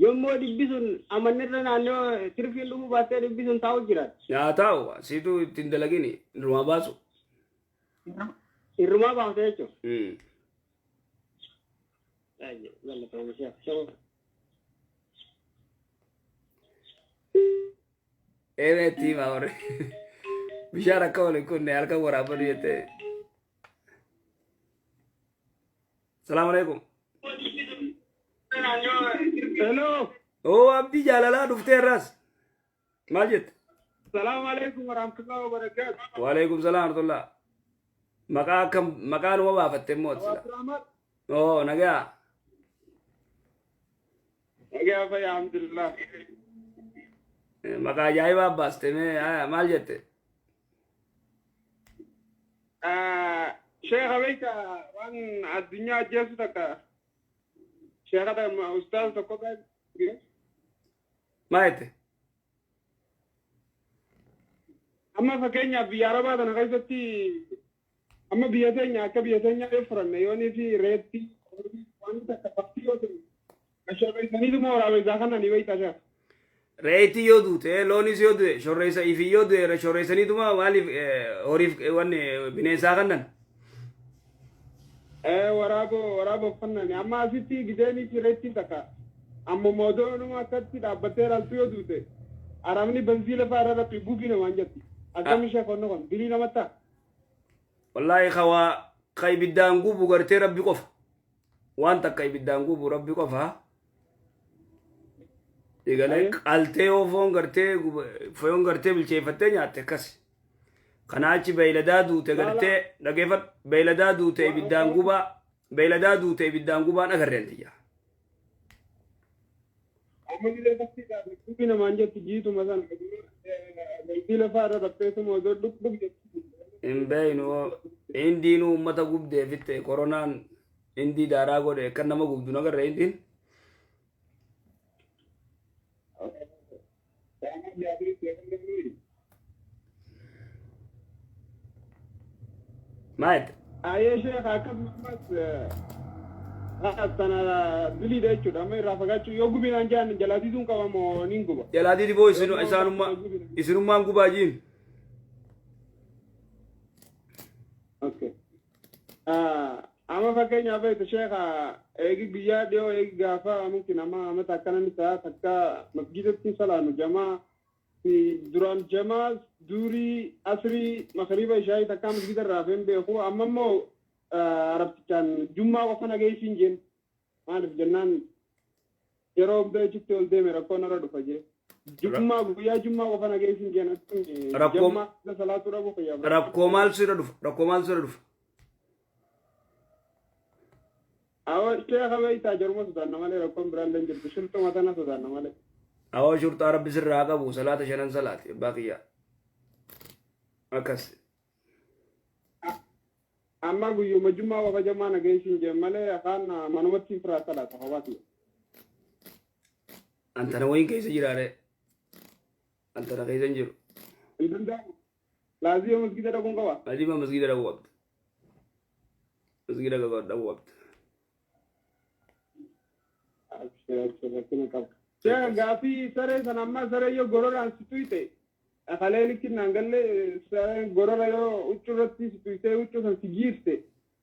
Speaker 5: yoo immoo dhibbi sun amannirra naannoo tirfiin dhufuu baattee dhibbi sun taa'u jiran
Speaker 2: yaa taa'u siitu ittiin dalagini irrumaa baasu
Speaker 5: irrumaa baafte jechuun.
Speaker 2: Eemeetii maa warri bishaan akka waliin kunne halkan waraabadu jettee. Salaamu alaikum.
Speaker 5: Hello.
Speaker 2: Oo abdii jaalalaa dhuftee irraas maal jette?
Speaker 5: Salaamu alaikum warahmatullahi wabarakatuh.
Speaker 2: Waalaikum salaam warahmatullah. Maqaa akkam maqaa numa baafatte immoo sila. Oo nagaa.
Speaker 5: Nagaa fayyaa alhamdulillah.
Speaker 2: Maqaa ajaa'ibaa baaste mee maal jette?
Speaker 5: Sheekha beeka waan addunyaa ajjeesu takka sheekata ustaaz tokko
Speaker 2: Maal jette?
Speaker 5: amma fakkeenyaaf biyya arabaa kana keessatti amma biyya teenya akka biyya teenyaa yoo furanne yoonii fi reetti waan takka bakti yoo ta'u shorreessaniituma waraabessaa kana ni beektaa sheekha.
Speaker 2: Reetii yoo duute loonis yoo du'e shorreessa ifi yoo du'e shorreessaniituma maaliif horiif wanni bineensaa kannan?
Speaker 5: Waraaboo uffannani amma asitti gideenii fi reettiin takka amma moodoonuma akkatti dhaabbattee raaltu yoo duute aramni banzii lafaa irra raphi buufina waan jetti akkami ishee qonna kun bilii namattaa
Speaker 2: wallahi ka ibiddaan gubu gartee rabbi qofa waan takka ibiddaan gubu rabbi qofa egalee qaltee yoo foon gartee bilcheeffattee nyaatte akkasi kanaa achi beeyladaa duute gartee dhageeffat beeyladaa duute ibiddaan gubaan agarreen tiyya
Speaker 5: amma illee bakki buufina waan jetti jiituma sana banzii lafaa irra rapheesuma osoo dhuk jetti
Speaker 2: hin beeynu indiinuu ummata gubdee fitte koronaan indii daaraa godhe kan nama gubdu nagarre indiin maayet
Speaker 5: ayee sheekh akkasumas tana biliidha jechuudha amma irraa fagaachuu yoo gubinaan jaan jalaatiituun qabamoo nin guba
Speaker 2: jalaatii diboo isinummaan gubaa jiin
Speaker 5: okay amma fakkeenyaaf sheekha eegi guyyaa dhiyoo eegi gaafa mumkin amma amata akkanani ta'a takka masjidatti salaanu jamaa duraan jamaa durii asrii makriba ishaa'ii takka masjida irraa feen beeku amma immoo arabtichaan jummaa qofa nageessiin jeen maaliif jennaan yeroo beechitti ol deeme rakkoon irra dhufa jee guyyaa jummaa qofa nageessiin jeen jamaa salaatu dhabu fayyaa
Speaker 2: rakkoo maal sira dhufa
Speaker 5: awo sheekha beeytaa jaruma sodaanna malee rakkoon biraan leen jirtu shirtuma tana sodaanna malee
Speaker 2: awo shurxaa rabbi sirraa qabu salaata shanan salaati abbaa kiyyaa akkas
Speaker 5: amma guyyuma jummaa qofa jamaa nageessiin jeen malee afaan manumatti firaa salaata hawaa kiyya
Speaker 2: antana wayin keessa jiraare antana keessa hin jiru
Speaker 5: hin danda'amu laazima masgida dhaquun qaba
Speaker 2: lazima masgida dhaquu qabda masgida dhaquu qabda
Speaker 5: Sheekha gaafii saree sana amma saree yoo gororaan si tuyte akaleen kinnaan galle sareen gorora yoo huccuu irratti si tuyte huccuu san si giirte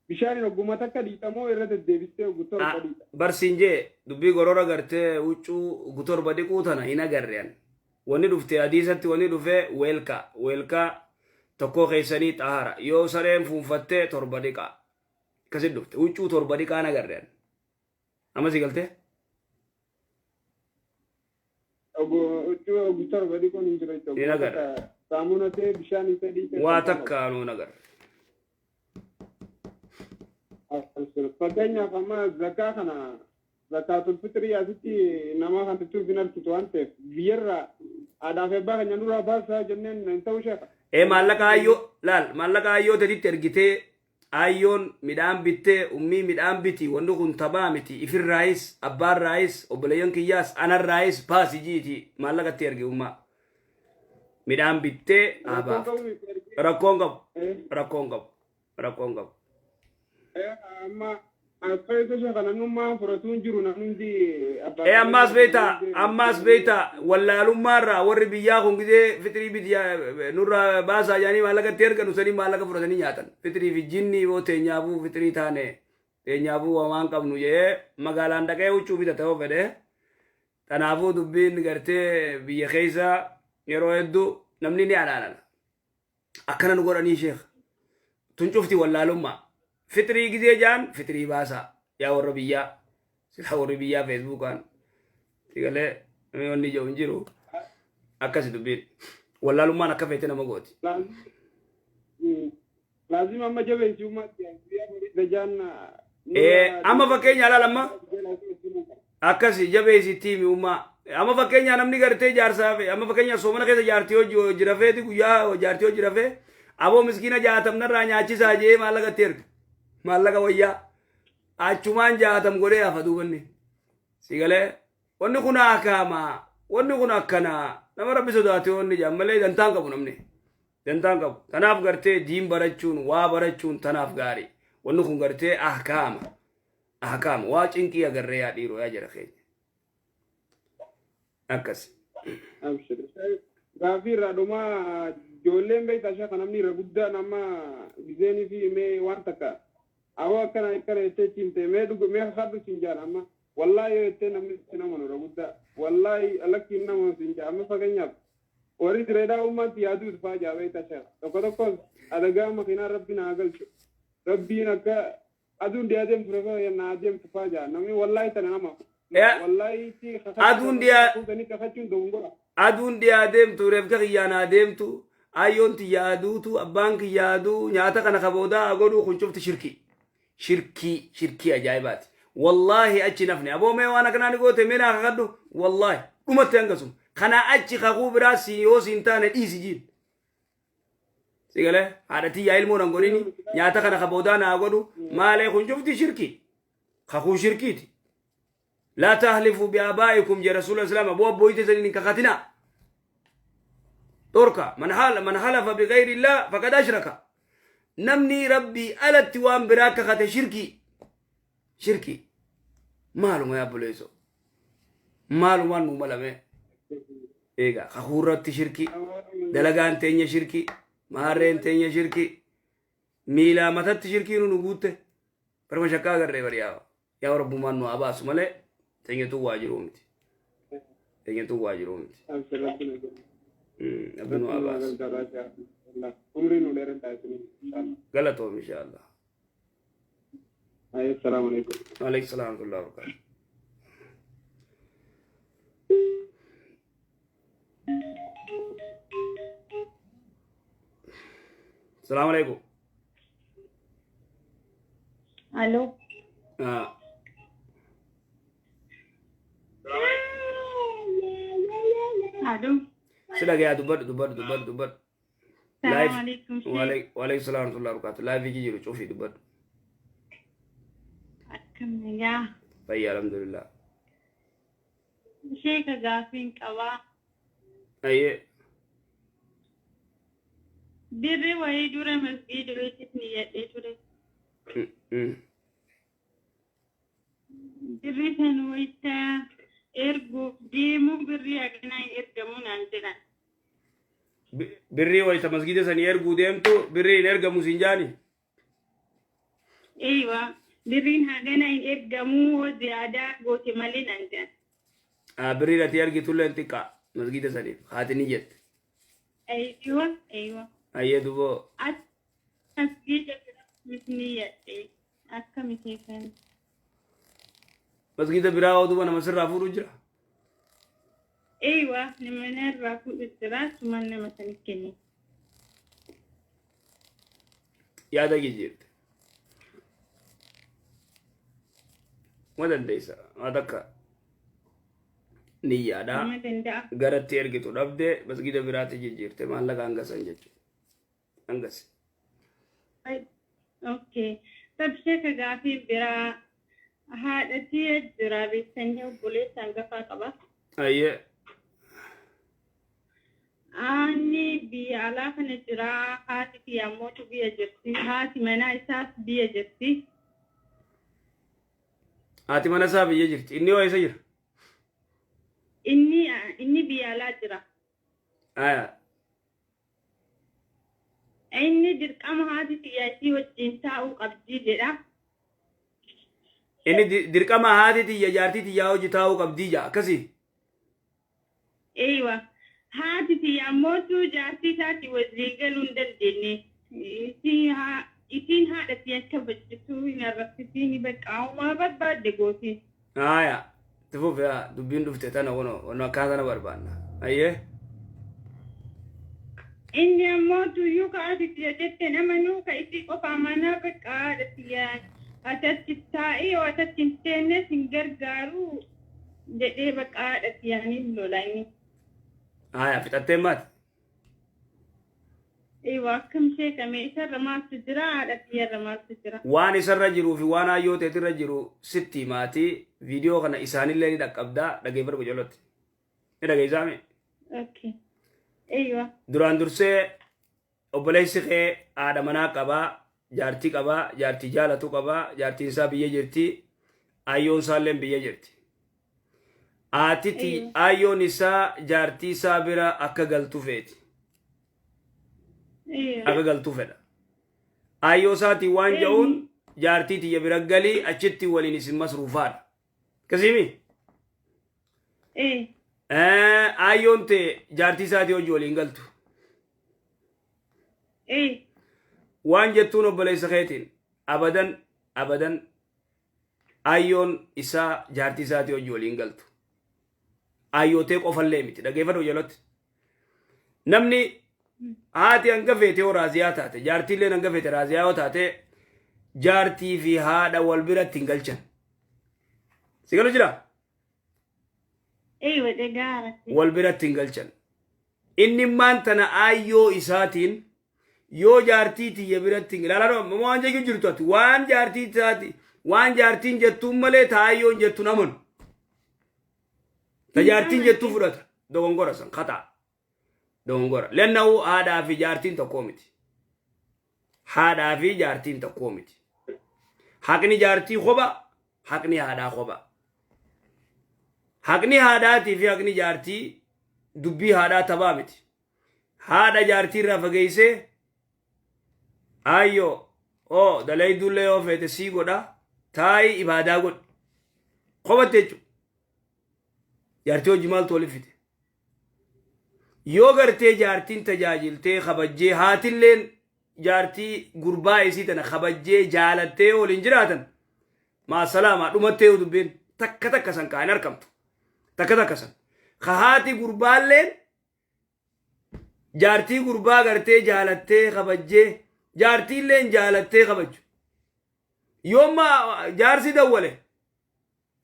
Speaker 5: bishaaniin ogguma takka dhiitamoo irra deddeebistee gutorba dhiita.
Speaker 2: Barsiin jee dubbii gorora gartee huccuu gutorba dhiquu tana hin agarreen wanni dhufte hadiisatti wanni dhufe weelkaa tokkoo keessanii xaahara yoo sareen fuunfattee torba dhiqaa akkasit dhufte huccuu torba dhiqaa hin agarreen amma si galtee.
Speaker 5: torba dhiquun hin jira jechuudha. Saamunaa ta'e bishaan isa dhiite.
Speaker 2: Waa takka anuu nagar.
Speaker 5: Fakkeenyaaf amma zakkaa kana zakaatul fitrii asitti nama kan tuttuuf hin argitu waan ta'eef biyyarraa aadaa fi abbaa keenya duraa baasaa jenneen hin ta'u sheekha.
Speaker 2: Maallaqa ayyoo taditti ergitee ayyoon midhaan bittee ummii midhaan biti wanni kun tabaa miti ifirraayis abbaarraayis obboleeyyan kiyyaas anarraayis baasi jiiti maallaqatti ergi ummaa midhaan bittee abaaf rakkoon qabu.
Speaker 5: Amma asfayta sheekha namnummaa furatuun jiru namnundi
Speaker 2: ammaas beeta wallaalummaarraa warri biyyaa kun gidee fitrii biyyaa nurra baasaa jaanii maallaqatti erganu sanii maallaqa fudhatanii nyaatan fitrii fi jinni yoo teenyaafuu fitrii taane teenyaafuu waan qabnu jee magaalaan dhaqee huccuu bitata yoo fedhe kanaafuu dubbiin gartee biyya keessa yeroo hedduu namni ni anaanana akkana nu godhanii sheekha tun cufti wallaalummaa fitrii gidee jaan fitrii baasaa yaa warra biyyaa sila warri biyyaa feesbuukaan sigalee namni ijoo hin jiru akkasi dubbiin wallaalummaan akka feete nama gooti.
Speaker 5: Laazima amma jabeessi uummaatti dajaan.
Speaker 2: Amma fakkeenya alaal amma akkasi jabeessi tiimi uummaa amma fakkeenya namni gartee jaarsaaf amma fakkeenya soomana keessa jaartii hojii jirafeeti guyyaa jaartii hojii jirafee aboo miskiina jaatamnarraa nyaachisaa jee maallaqatti erga. Maallaqa wayyaa achumaan jaatam godhee hafa duubanni sigalee wanni kun akaama wanni kun akkana nama rabbi sodaate wanni jaan malee dantaan qabu namni dantaan qabu tanaaf gartee diin barachuun waa barachuun tanaaf gaarii wanni kun gartee akaama waa cinqii agarree yaa dhiiroo yaa jira keenya akkas.
Speaker 5: Gaafii irraa dhumaa ijoolleen beektaa ishee kan namni irra guddaa nama gizeenii fi mee waan takka. Awwa akkana jettee cimte mee dhugu mee hardu siin jaan amma wallahi yottee namni nama nura guddaa wallahi alakkiin nama sinja amma fageenyaaf warri direedaa ummatti yaaduu dhufaa jaabee tashaa tokko adagaa makiinaa rabbi naa galchu rabbiin akka aduun diyaadeen ture naa deemtu faa jaa namni wallahi tana nama wallahi ti
Speaker 2: aduun diyaadeen tureef ka kiyyaanaa deemtu ayyoon ti yaaduutu abbaan ki yaaduu nyaata kana kaboodaa godhuu kun cufti shirkii ajaa'ibaati wallahi achi nafne aboomee waan akkanaa goote meenaa kakadhu wallahi dhumatti hangasum kana achi kakuu biraa si yoo siin taane dhiisi jiin sigale haadhatii yaa ilmoo nan godhini nyaata kana kaboodaa naa godhu maalee kun cufti shirkii kakuu shirkiiti laa tahlifu biabaa'ikum je rasuul islaam aboo abbooyte saniin kakatina torka man halafa bigayri illah faqad ashraka namni rabbii alatti waan biraa kakate shirkii maaluma yaa buleeso maalumaan nu malame eega kakuurratti shirkii dalagaan teenya shirkii maharreen teenya shirkii miilaa matatti shirkii nu guutte barma shakkaa agarree bariyaa yaa rabbumaan nu abaasu malee teenyatu waajiruu miti abinu abaasu galatoom inshallah
Speaker 5: assalamu alaikum
Speaker 2: wa alaikum salam wa rahmatullahi wa barakatuh السلام عليكم
Speaker 3: الو الو
Speaker 2: سلا يا دبر
Speaker 3: السلام عليكم
Speaker 2: وعليكم السلام ورحمه الله وبركاته لايف يجي شوفي دبر
Speaker 3: كم يا
Speaker 2: طيب الحمد لله
Speaker 3: شيخ غافين قوا
Speaker 2: اي
Speaker 3: birri wayii dura masgiida weessisni jedhee ture. Birri san wayita erguuf deemuu birri akkanaa ergamuu naan jedhan.
Speaker 2: Birri wayita masgiida sanii erguu deemtu birri hin ergamu siin jaani?
Speaker 3: Eeywa birriin hagana hin ergamuu ziyaadaa goote malee naan jedhan.
Speaker 2: Birri ati ergitullee hin xiqqaa masgiida saniif haati ni jette.
Speaker 3: Eeywa.
Speaker 2: Ayyee duboo.
Speaker 3: Masgiida ni jedhee akka miteessan.
Speaker 2: Masgiida biraa oduuba nama sirraa fuudhu jira?
Speaker 3: Eeywa nama narraa fuudhu jira suman nama sani kenne.
Speaker 2: Yaada jirte. Ma dandeessa waa takka niyyaadhaa garatti ergitu dhabde masgiida biraatti jijjiirte maallaqa hangasan jechuudha. Angas.
Speaker 3: Okay. Sabshee ka gaafii biraa haadhatii jira beeksanii obboleessa hangafaa qaba.
Speaker 2: Ayyee.
Speaker 3: Ani biyya alaa kana jira haati kiyyammootu biyya jirti haati manaa isaas biyya jirti.
Speaker 2: Haati mana isaa biyya jirti inni hoo eessa jira?
Speaker 3: Inni biyya alaa jira.
Speaker 2: Aya.
Speaker 3: Inni dirqama haati kiyyaasii wajjin taa'uu qabdii jedha.
Speaker 2: Inni dirqama haati tiyya jaartii tiyyaa hojii taa'uu qabdii jaa akkasii?
Speaker 3: Eeywa. Haati tiyya ammootu jaartii isaati wajjin galuu hin dandeenye. Isin haadha tiyya akka bajjituu hin arrabsitiin baqqaahumaa barbaadde gooti.
Speaker 2: Aya. Tifuuf yaa dubbiin dhufte tana wono akkaataa na barbaanna. Ayyee.
Speaker 3: Inni ammoo tuyyuu kaati tiyya jette nama nuuka itti qofa manaa baqqaadha tiyya atatti taa'ee yoo atatti hin teennes hin gargaaru jedhee baqqaadha tiyyaanin lolani.
Speaker 2: Aya fixattee maati?
Speaker 3: Eewa akkam sheekame isarra maaltu jira haadha tiyyarra maaltu jira.
Speaker 2: Waan isarra jiruu fi waan hayyoo teetirra jiru sitti maatii viidiyoo kana isaanillee ni dhaqqabdaa dhageeffadhu qojolotti. Ni dhageessaame?
Speaker 3: Okay. Eeywa.
Speaker 2: Duraan dursee obboleessi kee haadha manaa qabaa, jaartii qabaa, jaartii jaalatu qabaa, jaartiin isaa biyya jirti, hayyoon isaallee biyya jirti. Haatiti hayyoon isaa jaartii isaa bira akka galtu feeti. Akka galtu fedha. Hayyoo isaatii waan jedhuun jaartii tiyya bira galii achitti waliin isin masruufaadha. كسيمي ايون تي جارتي ساتي وجولين قلتو وان جتونو بلي سخيتين ابدا ايون اسا جارتي ساتي وجولين قلتو ايوتي قفل ليمتي دغيفدو جلوت نمني هاتي انغفيتي ورازياتات جارتي لين انغفيتي رازياتات جارتي في هذا والبرت تنقلشن سيقولوا جرا
Speaker 3: ايوه دغارة
Speaker 2: والبرت تنقلشن اني ما انتنا ايو اساتين يو جارتي تي يبرت تنقل لا لا ما وان جيجو جرتوت وان جارتي تاتي وان جارتين جتوم ملي تايو جتو نمن تجارتين جتو فرات دوغورا سن خطا دوغورا لانه هذا في جارتين تقومتي هذا في جارتين تقومتي حقني جارتي خوبا حقني هذا خوبا حقني هذا تي في حقني جارتي دبي هذا تبامتي هذا جارتي رافغيسه ايو او دلي دوله او فتسي غدا تاي عباده غد خوبتچو جارتي جمال تولفته يو غرتي جارتين تجاجلتي خبجي هاتلين جارتي غربا يسيتنا خبجي جالتي ولنجراتن ما سلامة دمتي ودبين تك سن كاين اركمت تك سن خهاتي غربالين جارتي غربا غرتي جالتي خبجي جارتي لين جالتي خبج يوم ما جارسي دوله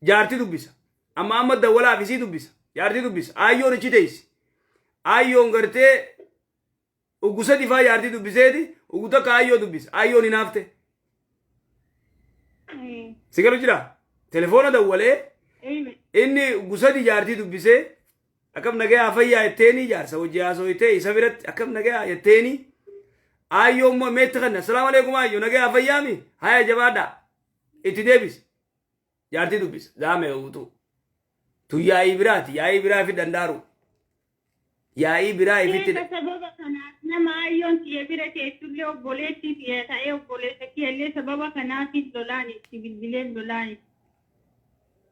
Speaker 2: جارتي دبيسا اما دولا في سي دبيسا جارتي دبيسا ايو رچيتيس ايو غرتي وغسدي فا جارتي دبيسيدي وغدا كايو دبيس ايو نينافته سيغلو جرا تليفون دوله اني غسدي جارتي دبيسه اكم نگه افيا يتيني جار سوجيا سويته يسبرت اكم نگه يتيني ايو ما متخن السلام عليكم ايو نگه افيامي هاي جبادا اتديبس جارتي دبيس دامه وتو تو يا ابرا في دندارو يا ابرا في
Speaker 3: nama ayoon tiye bira keessullee obboleetti tiye ta'ee obboleessa kiyallee sababa kanaatiif lolaani itti bilbileen lolaani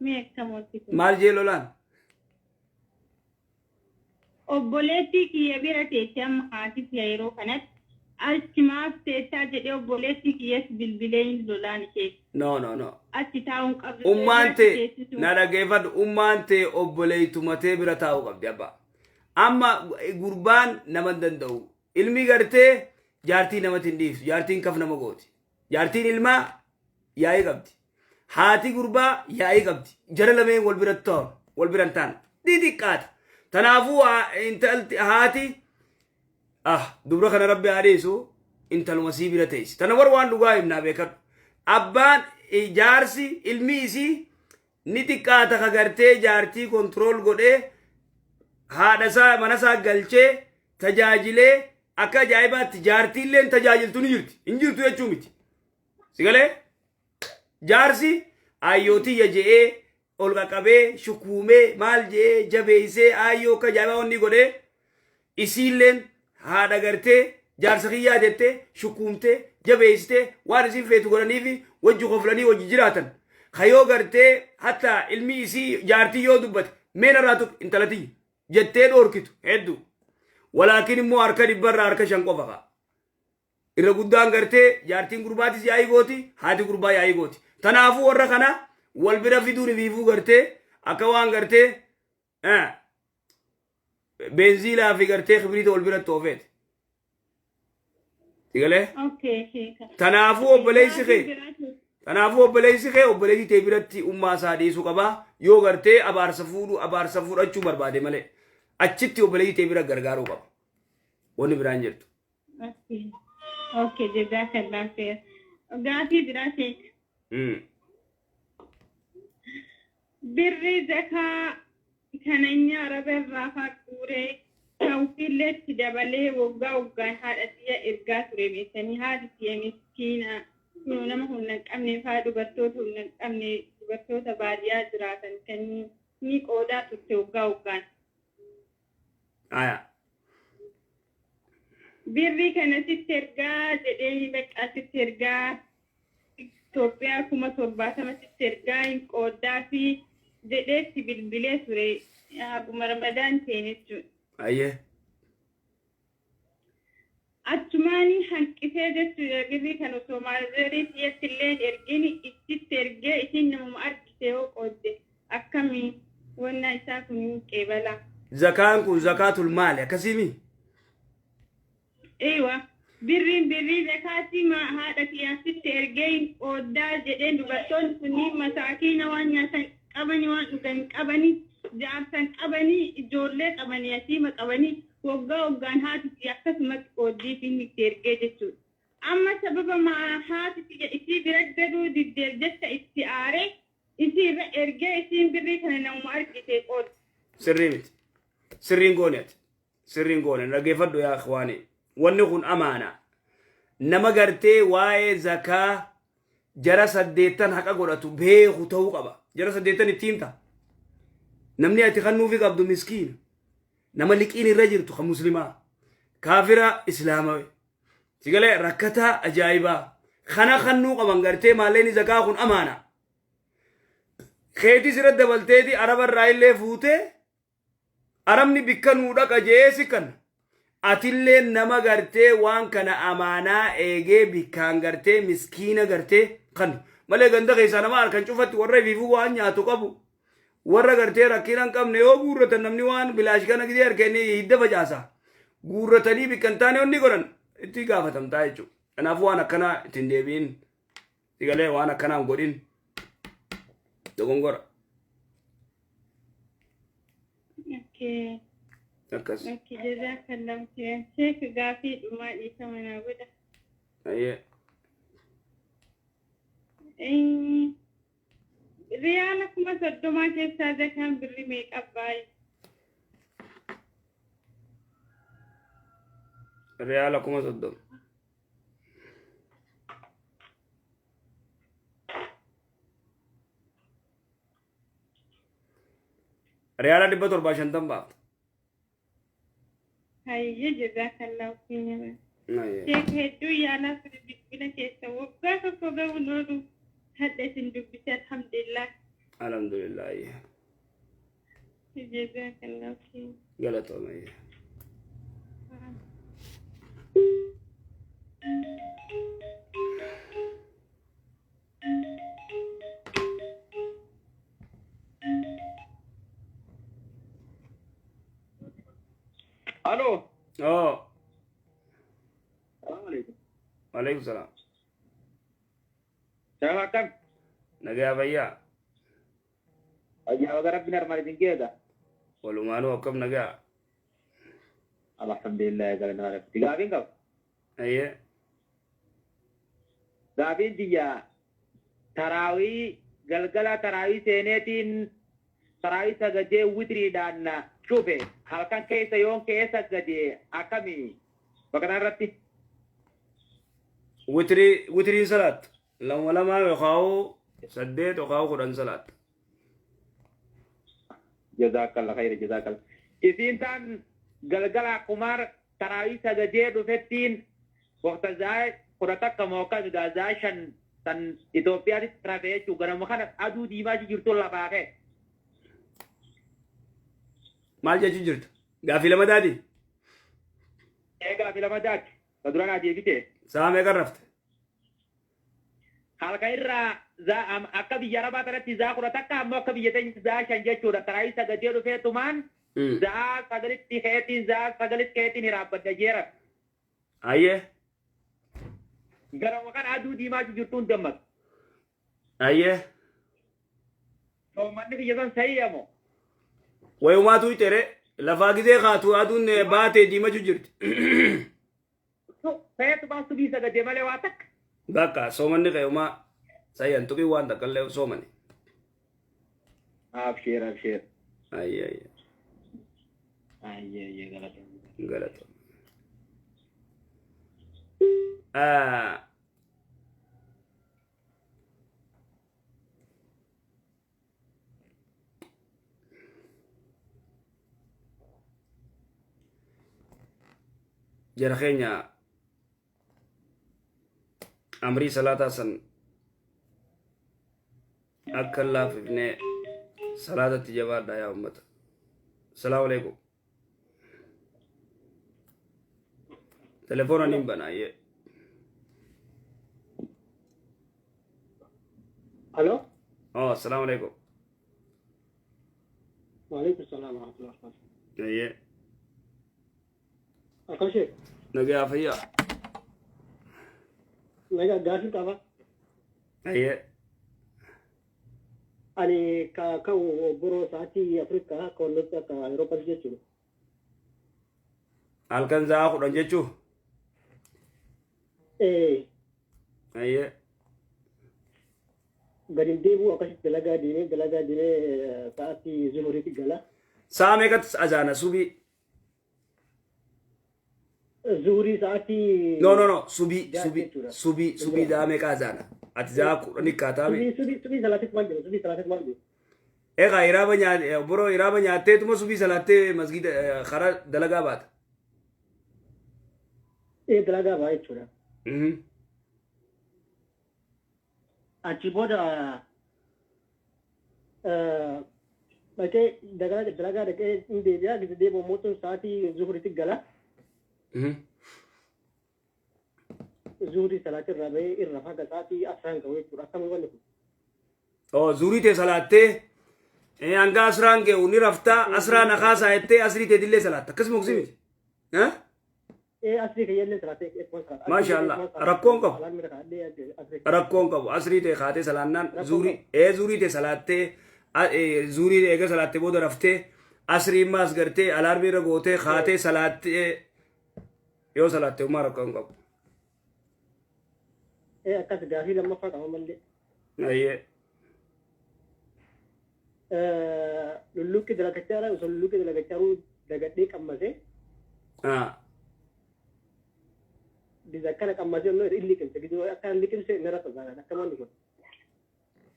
Speaker 3: mee akkamooti
Speaker 2: maal jee lolaan
Speaker 3: obboleetti kiyya bira teessee amma haati tiya yeroo kanatti achimaaf teessaa jedhee obboleetti kiyyas bilbileen lolaan ishee
Speaker 2: no
Speaker 3: achi taa'uun qabdu
Speaker 2: ummaante na dhageeffadhu ummaante obboleeytumatee bira taa'uu qabdi abbaa amma gurbaan nama danda'u ilmi gartee jaartii namatiin dhiiftu jaartiin kaf nama gooti jaartiin ilmaa yaa'ii qabdi haati gurbaa yaa'ii qabdi jara lameen wal biran ta'an xixiqqaata tanaafuu intalti haati dubra kana rabbi adeesu intaluma sii bira teessi tana war waan dhugaa himnaa beekadhu abbaan jaarsi ilmi isii ni xiqqaata ka gartee jaartii kontrool godhee haadhasaa manasaa galchee tajaajilee akka ajaa'ibaatti jaartiilleen tajaajiltu ni jirti hin jirtu jechuu miti sigalee jaarsi ayyootii je'ee ol qaqabee shukuumee maal je'ee jabeeysee ayyoo akka ajaa'ibaa wanni godhee isiilleen haadha gartee jaarsa kiyyaa jettee shukuumtee jabeeysitee waan isin feetu godhaniifi wajji koflanii wajji jiraatan kayoo gartee hatta ilmi isii jaartii yoo dubbate meena irraa tuq intalatii jettee dhoorkitu hedduu ولكن مو أركض برا أركض شنقو فقا إذا قدام قرتي جارتين قرباتي جاي قوتي هاتي قربا جاي قوتي تنافو ورا خنا والبرا في دوني فيفو قرتي أكوان قرتي بنزيلا في قرتي خبريت والبرا توفيت تقولي
Speaker 3: اوكي
Speaker 2: تنافو بليسي خي وبليسي تبرتي أمة ساديسو قبا يو قرتي أبار سفور أچو بربادي ملي achitti obboleetti bira gargaaruu qaba woni biraan jirtu
Speaker 3: okay jazakallahu gaafi biraate birri zakaa kananya araberraa faqure tawfiletti dabalee woggaa haadhatiya ergaa ture beekanii haadhatiya miskiina kunoo nama humna qabne faa dubartoota baadiyyaa jiraatan kan ni qoodaa turte woggaan
Speaker 2: aya
Speaker 3: birri kana sittergaa jedhee bakka sittergaa Itoophiyaa 70 sittergaa qoodaa fi
Speaker 6: jedheetti bilbilee ture haguma ramadaan seenechuudha.
Speaker 2: Ayyee.
Speaker 6: Achumaanii hanqisee jechuudha birrii kan osoo maazariif dhiyeessillee ergini itti ergee isin namuma argite yoo qoodde akkamii wannaa isaa kun qeebala.
Speaker 2: Zakaan kun zakaatul maali akkasimi?
Speaker 6: Eewa birrii zakaatii haadha kiyyaasitti ergee qooddaa jedhee dubartoonni sunniin masaakiina waan nyaatan qabanii waan dhugan qabanii jaarsan qabanii ijoollee qabanii yatiima qabanii waggaan haati akkasumas qooddiif inni itti ergee jechuudha. Amma sababa haati isii bira gaduu diddeef jecha itti aaree isii irra ergee isiin birrii kana namuma argite qoodde.
Speaker 2: Sirrii miti. Sirriin gooneeti. Sirriin goone dhaggeeffadhu yaa ikhwaani. Wanni kun amaana. Nama gartee waa'ee zakaa jara 8 haqa godhatu beeku ta'uu qaba. Jara 8 ittiin ta'a. Namni ati kannuufi qabdu miskiina. Nama liqiin irra jirtu kan muslimaa. Kaafira islaamawe. Sigalee rakkataa ajaa'ibaa. Kana kannuu qaban gartee maalleen zakaa kun amaana. Keetii sirra dabalteeti arabarraa illee fuutee arabni bikka nuu dhaqa jeesi kan atillee nama gartee waan kana amaanaa eegee bikkaan gartee miskiina gartee kan malee ganda keessaa nama harkan cufatti warra ifiifuu waan nyaatu qabu warra gartee rakkina hin qabne yoo guurratan namni waan bilaash kana gisee harkanii hidda facaasa guurratanii bikkan taane onni godhan itti gaafatamtaa jechuudha. Kanaafuu waan akkanaa ittiin deebiin sigalee waan akkanaan godhin dogongora.
Speaker 6: Okay.
Speaker 2: Akkas.
Speaker 6: Okay, jazakallahu khairan. Sheekh gaafii dhumaa dhiisa manaa godha.
Speaker 2: Ayyee.
Speaker 6: Riyaala 30 keessaa zakaan birrii meeqa baay'ee?
Speaker 2: Riyaala 30. Riyaala 750 baafta.
Speaker 6: Hayyee jazakallahu khairan.
Speaker 2: Ayyee.
Speaker 6: Sheekh hedduu yaalaa ture bilbila keessa waggaa tokko ga'uun oolu hadda isin dubbise alhamdulillah.
Speaker 2: Alhamdulillah. Ayyee.
Speaker 6: Jazakallahu khairan.
Speaker 2: Galatooma. Ayyee.
Speaker 4: Halo.
Speaker 2: Oh.
Speaker 4: Assalamualaikum.
Speaker 2: Waalaikumsalam.
Speaker 4: Saya akan
Speaker 2: Nagaa fayyaa.
Speaker 4: ajaa agar binar mari tinggiada.
Speaker 2: Walumaanuu akkam nagaa.
Speaker 4: Alhamdulillah galana. Tigabin kau.
Speaker 2: Ayyee.
Speaker 4: Gabin dia tarawih galgala tarawih senetin tarawih sagade witri dan Coba, halkan keessa yoon keessa gadi akkamii bakka irratti.
Speaker 2: Witrii salaat lama yookaan 8 yookaan 10 salaat.
Speaker 4: Jazakallah khair jazakallah. Isiin tan galgala kumar tarawih sagadee dhufettiin waqta zaa kudhata kamoka gazaa shan tan Itoophiyaatti tiraatee jechuudha. Ganama kana aduu diimaa jirtu lafaa ka'e.
Speaker 2: Maal jechuun jirtu? Gaaffii lama daati?
Speaker 4: Gaaffii lama daati. Ka duraan ati eegite.
Speaker 2: Sa'a meeqa rafte?
Speaker 4: Halkan irraa akka biyya arabaa kanatti zaa kudhata akka ammoo akka biyya teenyatti zaa shan jechuudha. Tarawih sagadee dhufeetumaan zaa sagalitti keetiin hiraabbadda jeera.
Speaker 2: Ayyee.
Speaker 4: Ganama kana aduu diimaa jirtuun dammaqu.
Speaker 2: Ayyee.
Speaker 4: Manni biyya san sayyamoo.
Speaker 2: Wayumaatu tere lafaa gisee kaatu aduun baatee diimachuu jirti.
Speaker 4: Sayatu baastu bisa gade malee waa takka.
Speaker 2: Bakka soomanni kayumaa sayyan tuqii waan taqqallee soomani.
Speaker 4: Absheer.
Speaker 2: Ayyee. Galata. Jara keenya amrii salaataa san akka laafifnee صلاة الجبار يا أمة. السلام عليكم. تلفون نيم بنا
Speaker 7: الو
Speaker 2: السلام عليكم.
Speaker 7: وعليكم السلام ورحمه الله وبركاته. اكو شيء
Speaker 2: نجا فيا
Speaker 7: نجا قاسم كفا اني كاو برو ساعتي افريقيا كولتا كا اوروبا جيتو
Speaker 2: halkan za ku dan jechu
Speaker 7: garin debu akashi dalaga dine saati zuhuri tigala
Speaker 2: same kat azana subi
Speaker 7: zuhuri saati
Speaker 2: no subi da me ka azana at za ku ni kata me
Speaker 7: subi salatit maldi
Speaker 2: ega iraba nya bro iraba nya te tumo subi salate masjid khara dalaga bat
Speaker 7: dalaga ba chura achi boda bate dalaga da ke inde biya da debo motun saati zuhuri tigala zuhuri salatin rabe irrafa da saati asran kawai chura kamar wannan
Speaker 2: zuri te salate anga asran ke uni rafta asran khasa ette asri te dille salata kasmo ksimi
Speaker 7: asri ke yelle salate
Speaker 2: ما شاء الله ركون كو أسري تي خاتي سلانان زوري تي سلاته زوري اگر سلاته بود رفته أسري ماس کرتے الارمی رگوتے خاتي سلاته يو سلاته ما ركون كو
Speaker 7: أكاس جاهي لما فات عمل لي لولوك دلا كتارا وسلوك دلا كتارو دغدي كمسه بذكرك أما جنو اللي كنت كده أكان اللي كنت نرى تزانا كمان نقول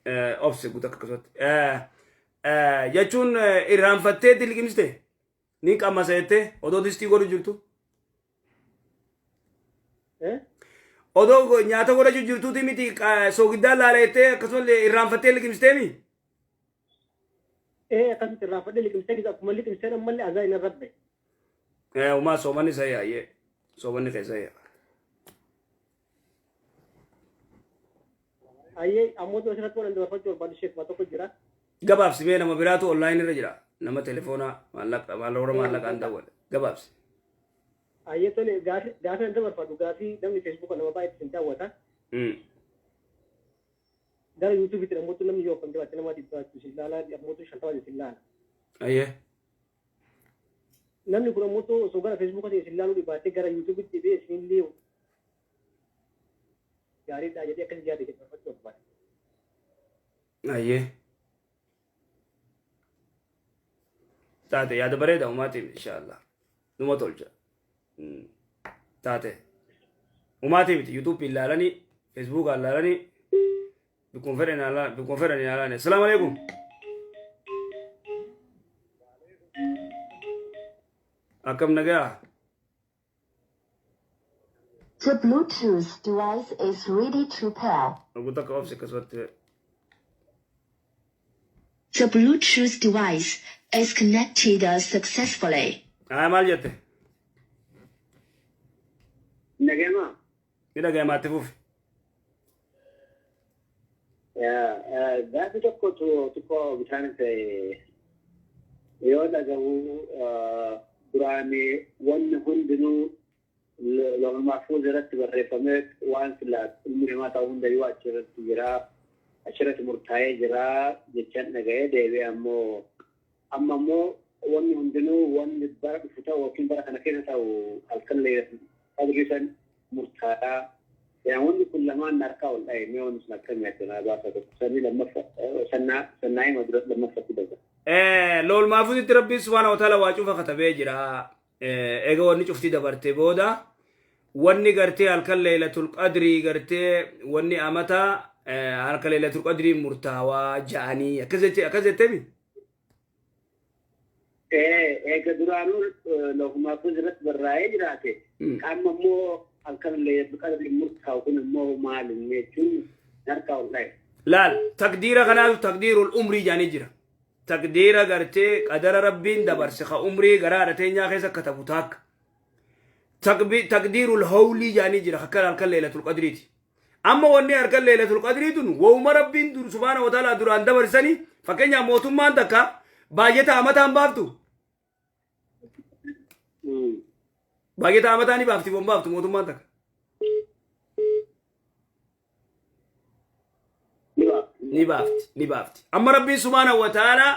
Speaker 2: أوفس قلتك كسوت يجون إيران فتة اللي كنت نيك أما سيته أدو دستي قولي جرتو أدو نياتا قولي جرتو تي ميتي سوغدا لالته كسول إيران فتة اللي كنت مي
Speaker 7: كسول إيران فتة اللي كنت كده كمالي كنت أنا مالي أزاي نربي
Speaker 2: وما سوماني سيا سوماني كسيا
Speaker 7: أيه أمود وشرت ولا ندور فجور بعد الشيء ما تقول جرا
Speaker 2: قبابس بينا ما بيراتو أونلاين رجلا نما تليفونا مالك مالورا مالك عند أول قبابس
Speaker 7: أيه توني جاس ندور فجور جاسي دم فيسبوك أنا ما بايت سنتا وتا ده يوتيوب ترى أمود نم يو كم جوات نما تبغى تسيلا لا أمود شنطة تسيلا
Speaker 2: أيه
Speaker 7: نم يكون أمود سوغا فيسبوك تسيلا لو دبعتي كرا يوتيوب تبي سين ليو جاري ده jadi akan jadi kita coba.
Speaker 2: Aye. Tate ya dabare da umati inshallah. Numa tolja. Tate. Umati bit YouTube illalani, Facebook illalani. Biconfereni alani. Assalamu alaikum. Akam naga.
Speaker 8: The Bluetooth device is ready to pair. The Bluetooth device is connected successfully.
Speaker 2: مال جته.
Speaker 9: نجمع.
Speaker 2: كده جماعة تفوف.
Speaker 9: ده تكو بتاعنا يودا جو برامي ون هندنو لو المحفوظ رتب الرفمات وان في المهمات او هند يوا اشرت جرا اشرت مرتاي جرا جتن نغاي ديبي اما مو ون هندنو ون برك فتا وكين برك انا كده او الكل ادريسن مرتاي يعني ون كل ما نركا والله ميون سنكن يتنا باسا سني لما سناي مدرس لما فتي
Speaker 2: لو المحفوظ ربي سبحانه وتعالى واجو فكتبه جرا ايغا وني شفتي دبرتي بودا وني غرتي الكل ليله القدر غرتي وني امتا الكل ليله القدر مرتاوا جاني كزتي
Speaker 9: كدرانو لو ما فزرت بالراي جراتي كان مو الكل ليله القدر مرتاوا كن مو مال نيتون نركا والله
Speaker 2: لا تقدير غنا تقدير الامر جاني جرا تقدير قرتي قدر ربين دبرس خا عمري قرار تينيا خيسا كتبوتاك تقدير الهولي جاني جرا خكال الكل ليلة القدريتي أما وني أركل ليلة القدريتي ووما ربين دور سبحانه وتعالى دوران دبرسني فكين يا موتم ما عندك باجتا أمتان بافتو باجتا أمتاني بافتي بافتو موتم ما عندك نبافت أما ربي سبحانه وتعالى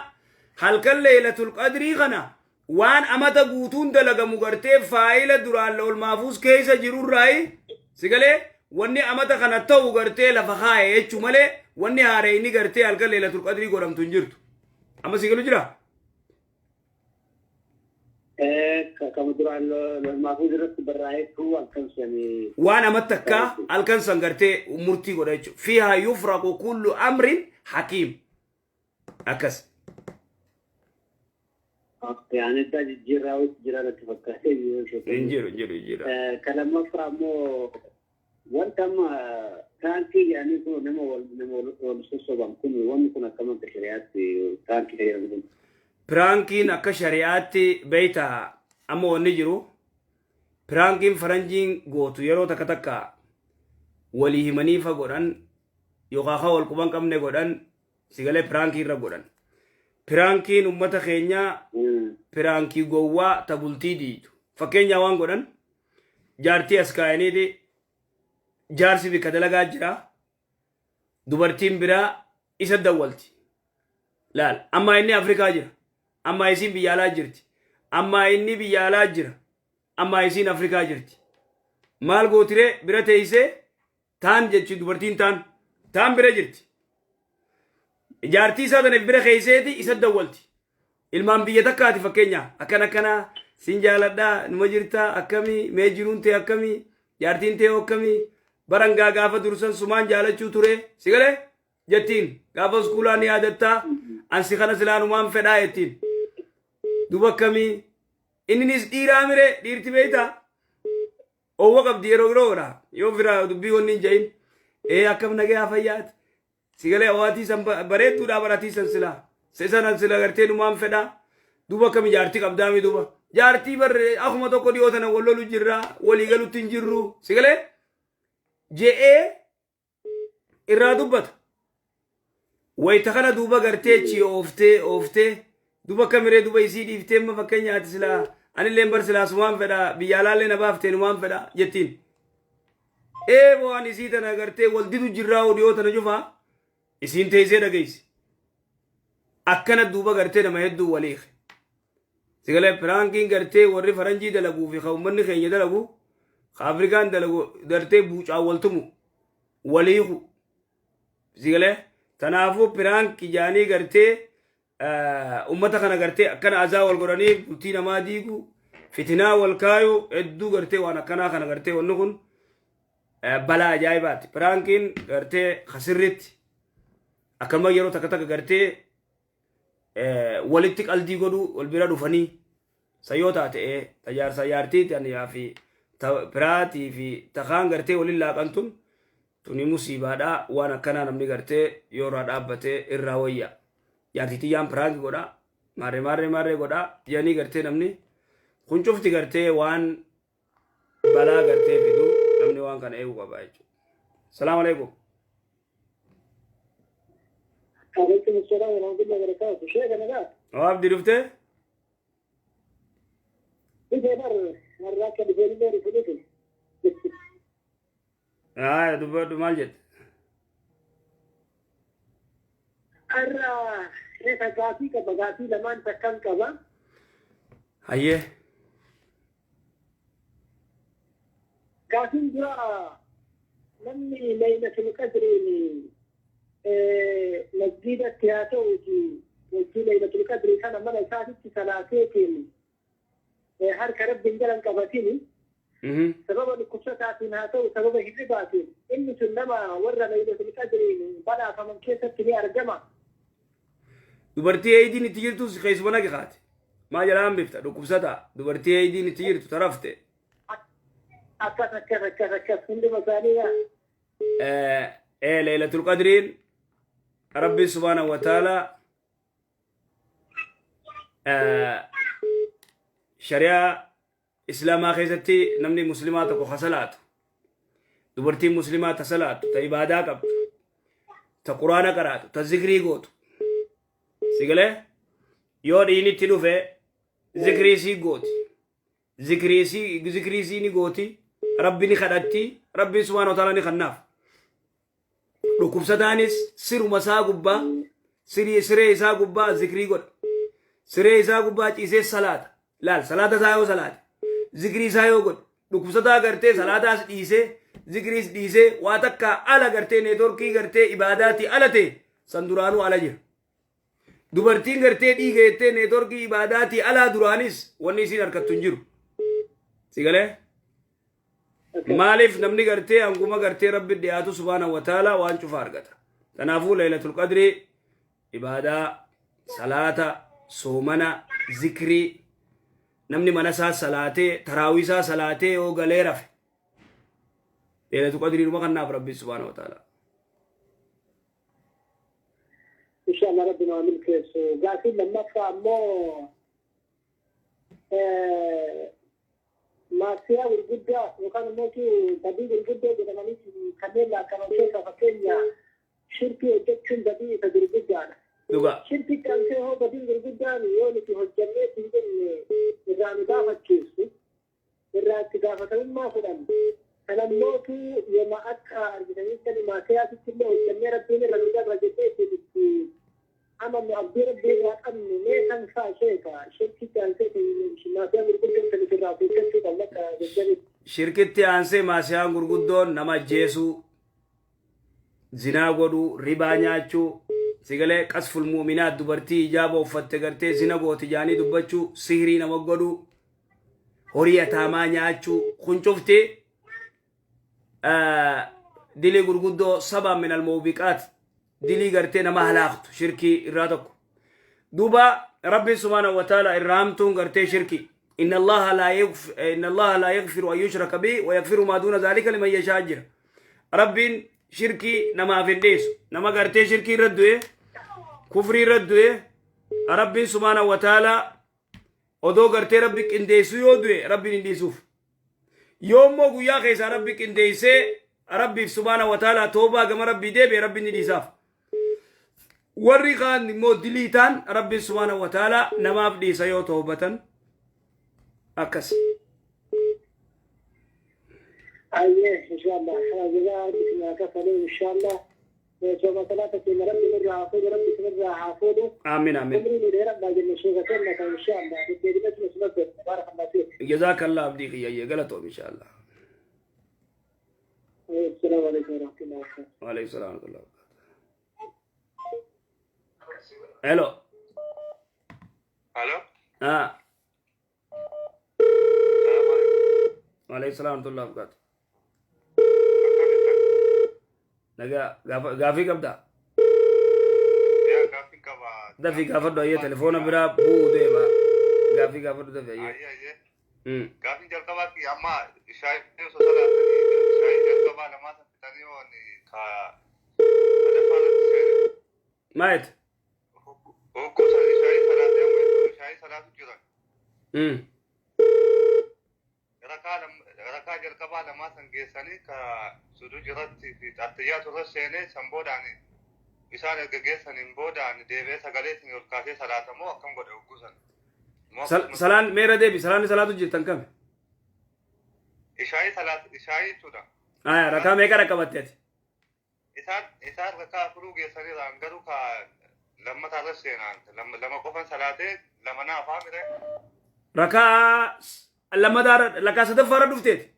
Speaker 2: هل كان ليلة القدر غنا وان أمتا قوتون دلغا مغرتي فايلة دران لو المافوز كيسا جرور راي سيقالي واني أمتا خنطو غرتي لفخاية يتشو مالي واني هاريني غرتي هل كان ليلة القدر قرم تنجرتو أما سيقالو جرا
Speaker 9: كما دران لو المافوز رت براي هو الكنساني
Speaker 2: وانا متكا الكنسان غرتي مرتي قرأيشو فيها يفرق كل أمر حكيم أكس
Speaker 9: يعني انت جيرا وجيرا تفكر
Speaker 2: انجيرو
Speaker 9: كلام فرامو وانتم كانتي يعني كو نمو والسوسو كوني وان كنا كمان تشريعات كانتي هي
Speaker 2: برانكين أكا شريعاتي بيتا أمو نجرو برانكين فرنجين غوتو يرو تكتكا وليه منيفا غوران يوغاخا والقبان كمني غوران سيغالي برانكين را غوران برانكين أمتا خينيا برانكي غوا تبولتي ديتو فكينيا وان غوران جارتي اسكايني دي جارسي بي كدلغا جرا دوبرتين برا إسا دولتي لا أما إني أفريقيا جرا أما إسين بيالا جرتي أما إني بيالا جرا أما إسين أفريقيا جرتي مال غوتري برا تيسي تان جتشي دوبرتين تان برا جرتي جارتي سادن برا خيسيتي إسا دولتي ilmaan biyya takkaati fakkeenya akkana sin jaaladha numa jirta akkami mee jiruun tee akkami jaartiin tee akkami barangaa gaafa dursan sumaan jaalachuu ture sigale jettiin gaafa iskuulaa ni yaadatta ansi kana silaanumaan fedhaa jettiin duba akkami inninis dhiiraa mire dhiirti beeyta owwa qabdi yeroo biroodha yoo fira dubbii wanni hin jahin akkam nagee fayyaati sigale awaatii san bareedduudha baratii san silaa سيسان سلا غرتي نمان فدا دوبا كم جارتي قبدامي دوبا جارتي بر أخو تو كودي أوتنا ولولو جرا ولي قالوا تنجرو سيقله جاء إرادو بات ويتخنا دوبا غرتي تشي أوفته دوبا كاميرا دوبا يسيد يفتح ما فكني أتسلا أنا لمبر سلا سوام فدا بيالا لنا بافتة نمان فدا جتين بو أنا سيدنا غرتي ولدي جرا ودي أوتنا جوفا يسين تيزي دقيس أكنت دوبا غرتي نما يدو وليخ سيقال فرانكين غرتي ورّي فرنجي دلقو في خومني خيني دلقو خافريكان دلقو درتي بوچ أولتمو وليخو سيقال تنافو فرانكي جاني غرتي أمتا خانا غرتي أكن عزا والقراني بلتي نما ديقو فتنا والكايو ادو غرتي وانا كنا خانا غرتي ونخون بلا جايبات فرانكين غرتي خسرت أكما يرو تكتك غرتي ولتك الدي قدو والبرا دفني سيوتا تي تجار سيارتي يعني يا في براتي في تخان غرتي ولله كنتم توني مصيبه دا وانا كان نمني غرتي يورا دابته الراويه يارتي تيام برانك غدا ماري غدا يعني غرتي نمني كنشوفتي غرتي وان بلا غرتي بدو نمني وان كان ايو غبايج السلام عليكم
Speaker 9: عليكم السلام ورحمة الله وبركاته. شيخ أنا قاعد.
Speaker 2: عبد رفته؟
Speaker 9: إيه مرة كده في المدرسة فلوسه.
Speaker 2: دبر مالجت.
Speaker 9: أرى شيخ قاسي كبقاسي لما أنت كم كذا.
Speaker 2: هيه.
Speaker 9: قاسي جرا لمي ليلة القدر مسجد التياتو وفي ليلة القدر كان ملا ساعة ثلاثين هر كرب بنجلن كباتيني سبب الكشة هاتو سبب هجرباتين إن سلما ورا ليلة القدر بلا فمن كيسة تبيع الجمع
Speaker 2: dubartii eedii itti jirtu keessumana qaate maa jalaan bifta dhukkubsata dubartii eedii itti jirtu tarafte
Speaker 9: akkas hundi masaaniya
Speaker 2: ليلة القدر ربي سبحانه وتعالى shari'aa islaamaa keessatti namni muslimaa tokko hasalaatu dubartiin muslimaa ta salaatu ta ibaadaa qabdu ta quraana qaraatu ta zikrii gootu sigalee yoo dhiinitti dhufe zikrii sii gooti zikrii sii ni gooti rabbi ni kadhatti rabbi subhaanahu wa ta'aala ni kannaaf dhukkubsataanis siruma isaa gubbaa siree isaa gubbaa zikrii godha siree isaa gubbaa ciisee salaata laal salaata isaa yoo salaate zikrii isaa yoo godha dhukkubsataa gartee salaataas dhiisee zikriis dhiisee waa takka ala gartee neetworkii gartee ibaadaati ala ta'e san duraanuu ala jira dubartiin gartee dhiiga jettee neetworkii ibaadaati alaa duraanis wanni isiin harkattu hin jiru sigalee maaliif namni gartee hanguma gartee rabbi dhiyaatu subhaanahu wa ta'aala waan cufa argata kanaafuu laylatul qadri ibaadaa salaata soomana zikrii namni mana isaa salaatee taraawii isaa salaatee yoo galee rafe laylatul qadri dhuma kannaaf rabbi subhaanahu wa ta'aala
Speaker 9: إن شاء الله ربنا عامل كيس قاعدين لما فهمو ما فيها الجدة وكان موتي بديل الجدة إذا ما نيجي كملنا كانوا شيء فكينا شركة جتشن بديل بديل الجدة شركة كان فيه هو بديل الجدة يوم في الجنة يمكن إذا نضاف كيس إذا تضاف كمان ما فلان أنا موتي يوم أكثر إذا كان ما فيها تكلم الجنة ربنا رجع رجعت أما مقدر بيجا أن ليه كان شيء شركة كان شيء ما فيها غرقود كان في الرابط كان في ذلك
Speaker 2: شركة أنسى ما سيان غرقودون نما جيسو زنا غدو ربا نياچو سيغلي قصف المؤمنات دبرتي إجابة وفتغرتي زنا غو تجاني دبچو سحري نما غدو هوريا تاما نياچو خنچوفتي دلي غرقودو سبا من الموبقات دلي غرتي نما هلاخت شركي إرادك دوبا ربي سبحانه وتعالى إرامتون غرتي شركي إن الله لا يغفر أن يشرك به ويغفر ما دون ذلك لمن يشاء ربي شركي نما فنديس نما غرتي شركي ردوه كفري ردوه ربي سبحانه وتعالى ودو غرتي ربك انديسو يودوه ربي انديسوف يوم مو غيا خيسا ربك انديسي ربي سبحانه وتعالى توبة كما ربي ديبه ربي نديساف warri kaan immoo diliitaan rabbi subhaanahu wa ta'ala namaaf dhiisa yoo toobatan akkas
Speaker 9: أيه إن شاء الله هذا بسم كفلين إن شاء الله توبة ثلاثة من ربي مرة عفود ربي مرة عفوده
Speaker 2: آمين آمين
Speaker 9: أمري من رب بعد النشوة كلمة إن شاء الله بدي بس مسبب بارك الله فيك
Speaker 2: جزاك الله عبدي خيا غلطوا إن شاء الله
Speaker 9: السلام عليكم ورحمة الله وبركاته
Speaker 2: وعليكم السلام ورحمة الله hello
Speaker 10: hello
Speaker 2: हाँ वालेकुम सलाम तो अल्लाह का लगा गाफी कब था
Speaker 10: या गाफी कब
Speaker 2: दफी गाफर दो ये टेलीफोन मेरा बू दे बा गाफी गाफर दो दे ये
Speaker 10: गाफी जल कब की अम्मा शायद सोचला शायद जल कब लमा पितानी वो का अरे फादर से
Speaker 2: माइट
Speaker 10: वो शाही सलाते होंगे तो शाही सलात क्यों रखा जल कबा लमा संगेसनी का सुदु जरत थी अत्या तो सेने संबोधानी इशारे गगेसनी बोधानी देवे सगले सिंह और कासे सलात मो अकम को गुसन
Speaker 2: सलान मेरा दे भी सलान सलात जितन कम
Speaker 10: इशाई चुदा
Speaker 2: हाँ रखा मैं का रखा बत्ते
Speaker 10: इसार रखा फुरु गेसनी रंगरू का لما ترسينا لما قفن صلاته لما نافع مره
Speaker 2: ركع لما دار لك صدف فرد دفتت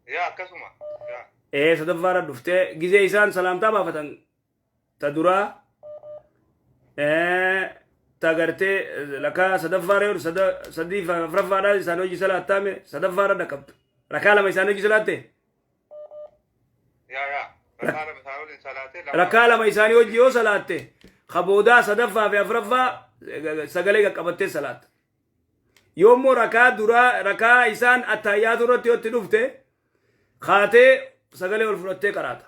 Speaker 10: يا كسمه يا
Speaker 2: ايه صدف فرد دفته جزء انسان سلامتا بافتن تدرا تاغرتي لك صدف فرد صدي فرفادا سانوجي صلاه تامه صدف فرد دكبت ركع لما سانوجي صلاته
Speaker 10: يا
Speaker 2: ركع لما يساني وجهي وصلاته خبودا صدفا في افرفا سغلي قبته صلاه يوم ركع درا ركع انسان اتحيات رتي وتدفته خاته سغلي والفرته قراتا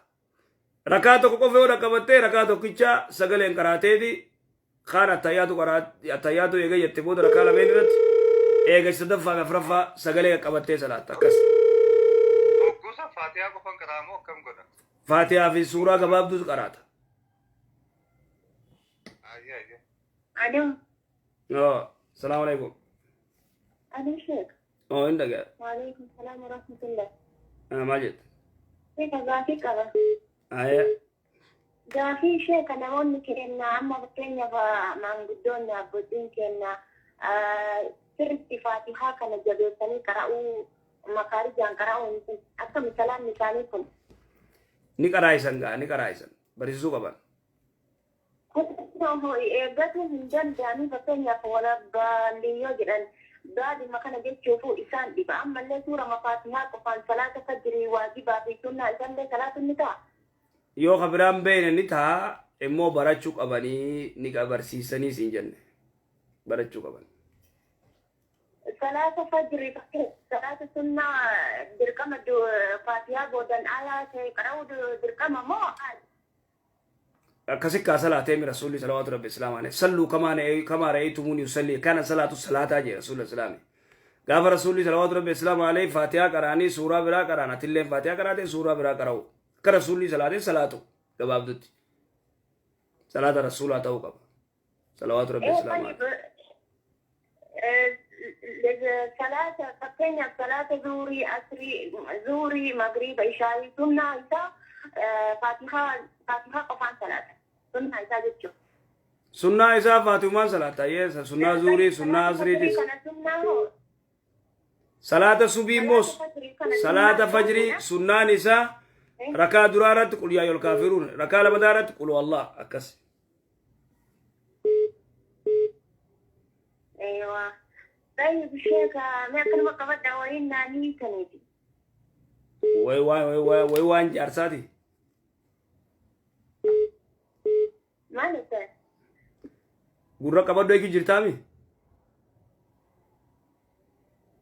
Speaker 2: ركع تو کو فو ركبته ركع تو کچا سغلي قراته دي خان التياتو يجي يتبود ركالة بين رت إيجا صدفة غفرفة سجلة قبتة صلاة كس
Speaker 10: وقوسا فاتحة كفن كرامو كم قدر
Speaker 2: فاتحة في سورة قباب دوز قرات
Speaker 10: أيه
Speaker 3: الو
Speaker 2: السلام عليكم
Speaker 3: الو شيخ
Speaker 2: عندك
Speaker 3: وعليكم السلام ورحمة الله
Speaker 2: ماجد
Speaker 3: كيف ذاتك كذا في شيء أنا أقول لك إن عم بكينا من قدونا بدين كنا سرت فاتحة كان جبتني قرأوا مخارج عن قرأوا أكم كلام مثالكم
Speaker 2: نكرايسن بريسو كمان
Speaker 3: هو قد من جد يعني بكينا ولا باليو جران بعد ما كان جيت شوفوا إنسان بيبقى أما اللي سورة مفاتيحة كفان صلاة فجر واجبة في سنة إنسان صلاة النساء
Speaker 2: yoo kabiraan beeyne ni ta'a immoo barachuu qabanii ni qabarsiisanii siin jenne barachuu qaban.
Speaker 3: صلاة فجر صلاة سنة دركمة فاتحة بودن آيات كراو دركمة مو
Speaker 2: akkasi kaa salaatee mi rasuulli salawaatu rabbi islaamaane salluu kamaa ra'aytumuuni yusalli kana salaatu salaataa jee rasuulli islaami gaafa rasuulli salawaatu rabbi islaamaane faatihaa qaraanii suuraa biraa qaraan atilleen faatihaa qaraatee suuraa biraa qara'u akka rasuulli salaatee salaatu gabaabdutti salaata rasuulaa ta'uu qaba salawaatu rabbi islaamaane
Speaker 3: صلاة فكينا صلاة زوري أسري زوري مغرب عشاء سنة عشاء فاتحة قفان صلاة سنة عشاء جتشو
Speaker 2: سنة عشاء فاتحة صلاة يس سنة زوري سنة أسري ديس صلاة صبي موس صلاة فجري سنة نساء ركع درارات قل يا أيها الكافرون ركع لمدارات قل الله أكس
Speaker 3: أيوة طيب شيخ ما كلمة قبل دوايين ناني كنيدي
Speaker 2: وين جارساتي
Speaker 3: ما نسى
Speaker 2: قرر قبل دويك جرتامي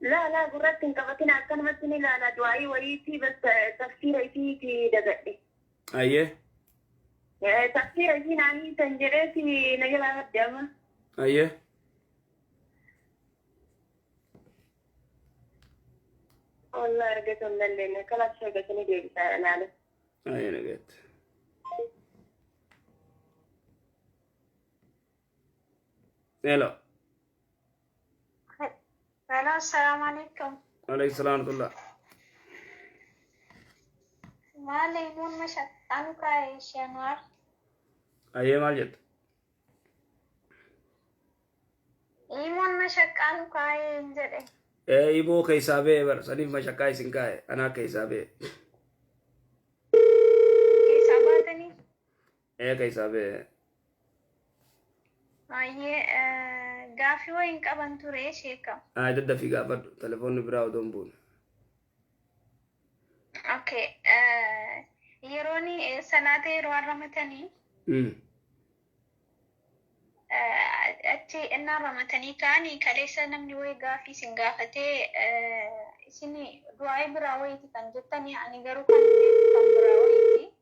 Speaker 3: لا قررت إن قبتنا كلمة لا دواي وريتي بس تفسير في دقائق
Speaker 2: أيه
Speaker 3: تفسير في ناني تنجرتي نجلا الدم
Speaker 2: أيه
Speaker 3: والله رجعت من الليل كلا شيء قتني دي أنا
Speaker 2: أيه نجت hello
Speaker 11: السلام عليكم
Speaker 2: عليكم السلام ورحمة الله
Speaker 11: ما ليمون مشت أنا كاي شنوار
Speaker 2: أيه ماجد
Speaker 11: ليمون مشت أنا كاي إنجلي
Speaker 2: إيبو كيسابي بر سنيف مشاكاي سنكاي أنا كيسابي
Speaker 11: كيساباتني
Speaker 2: كيسابي
Speaker 11: أيه غافي وين كابن توري شيكا
Speaker 2: ددا في غافر تليفون براو دومبون
Speaker 11: أوكي يروني صلاة روارمتني أتي إن رمتني كاني كليسا نمني ويقا في سنغافتي سني دعاي براويتي كان جتني يعني غيرو كان براويتي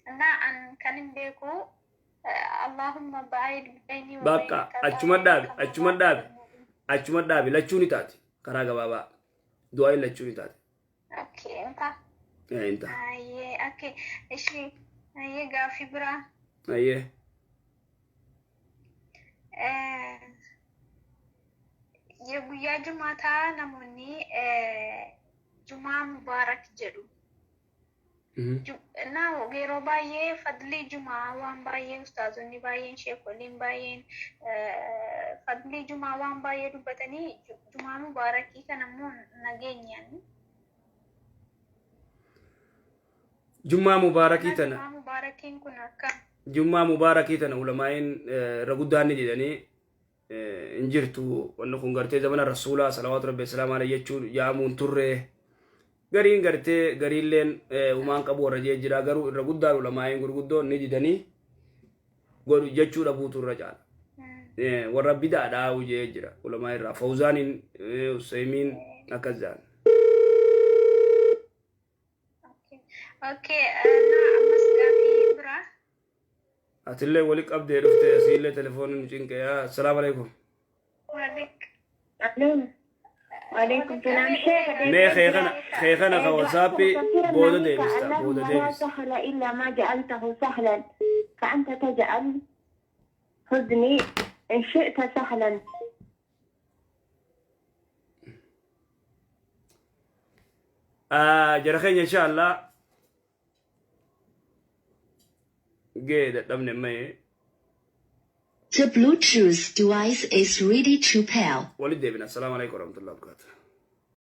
Speaker 11: أنا أن كان بيكو اللهم بعيد بيني وبينك
Speaker 2: بقى أجمد دابي لا تشوني تاتي كراغا بابا دعاي لا تشوني تاتي
Speaker 11: أوكي
Speaker 2: انت
Speaker 11: أيه أوكي إيشي أيه غافي برا
Speaker 2: أيه
Speaker 11: يا جماعة نموني جمعة مبارك جدو na gero baye fadli juma wan baye ustazoni baye shekolin baye fadli juma wan baye dubatani juma mubaraki kanammo nagenyan
Speaker 2: juma mubaraki tana
Speaker 11: juma mubarakin kunaka
Speaker 2: juma mubaraki tana ulamain ragudani didani injirtu wanno kun garte zamana rasula salawatu rabbi salam alayhi yechu yaamun turre garin garte garillen uman qabu waraje jira garu raguddaru lamayin gurguddo ni didani godu jechu da butur rajal warra bida da uje jira ulamain ra fawzanin usaymin akazan
Speaker 11: okay na
Speaker 2: أتلي ولك أبدي رفت أسيلة تلفون نجينك يا السلام عليكم.
Speaker 12: وعليكم السلام شيخ.
Speaker 2: مي خيخنا خواسابي بودا ديبستا بودا
Speaker 12: ما
Speaker 2: ديبس.
Speaker 12: سهل إلا ما جعلته سهلا فأنت تجعل حزني إن شئت سهلا.
Speaker 2: جرخين إن شاء الله. جيد دمنا مي.
Speaker 8: The Bluetooth device is ready to pair.
Speaker 2: ولد ديبنا السلام عليكم ورحمة الله وبركاته.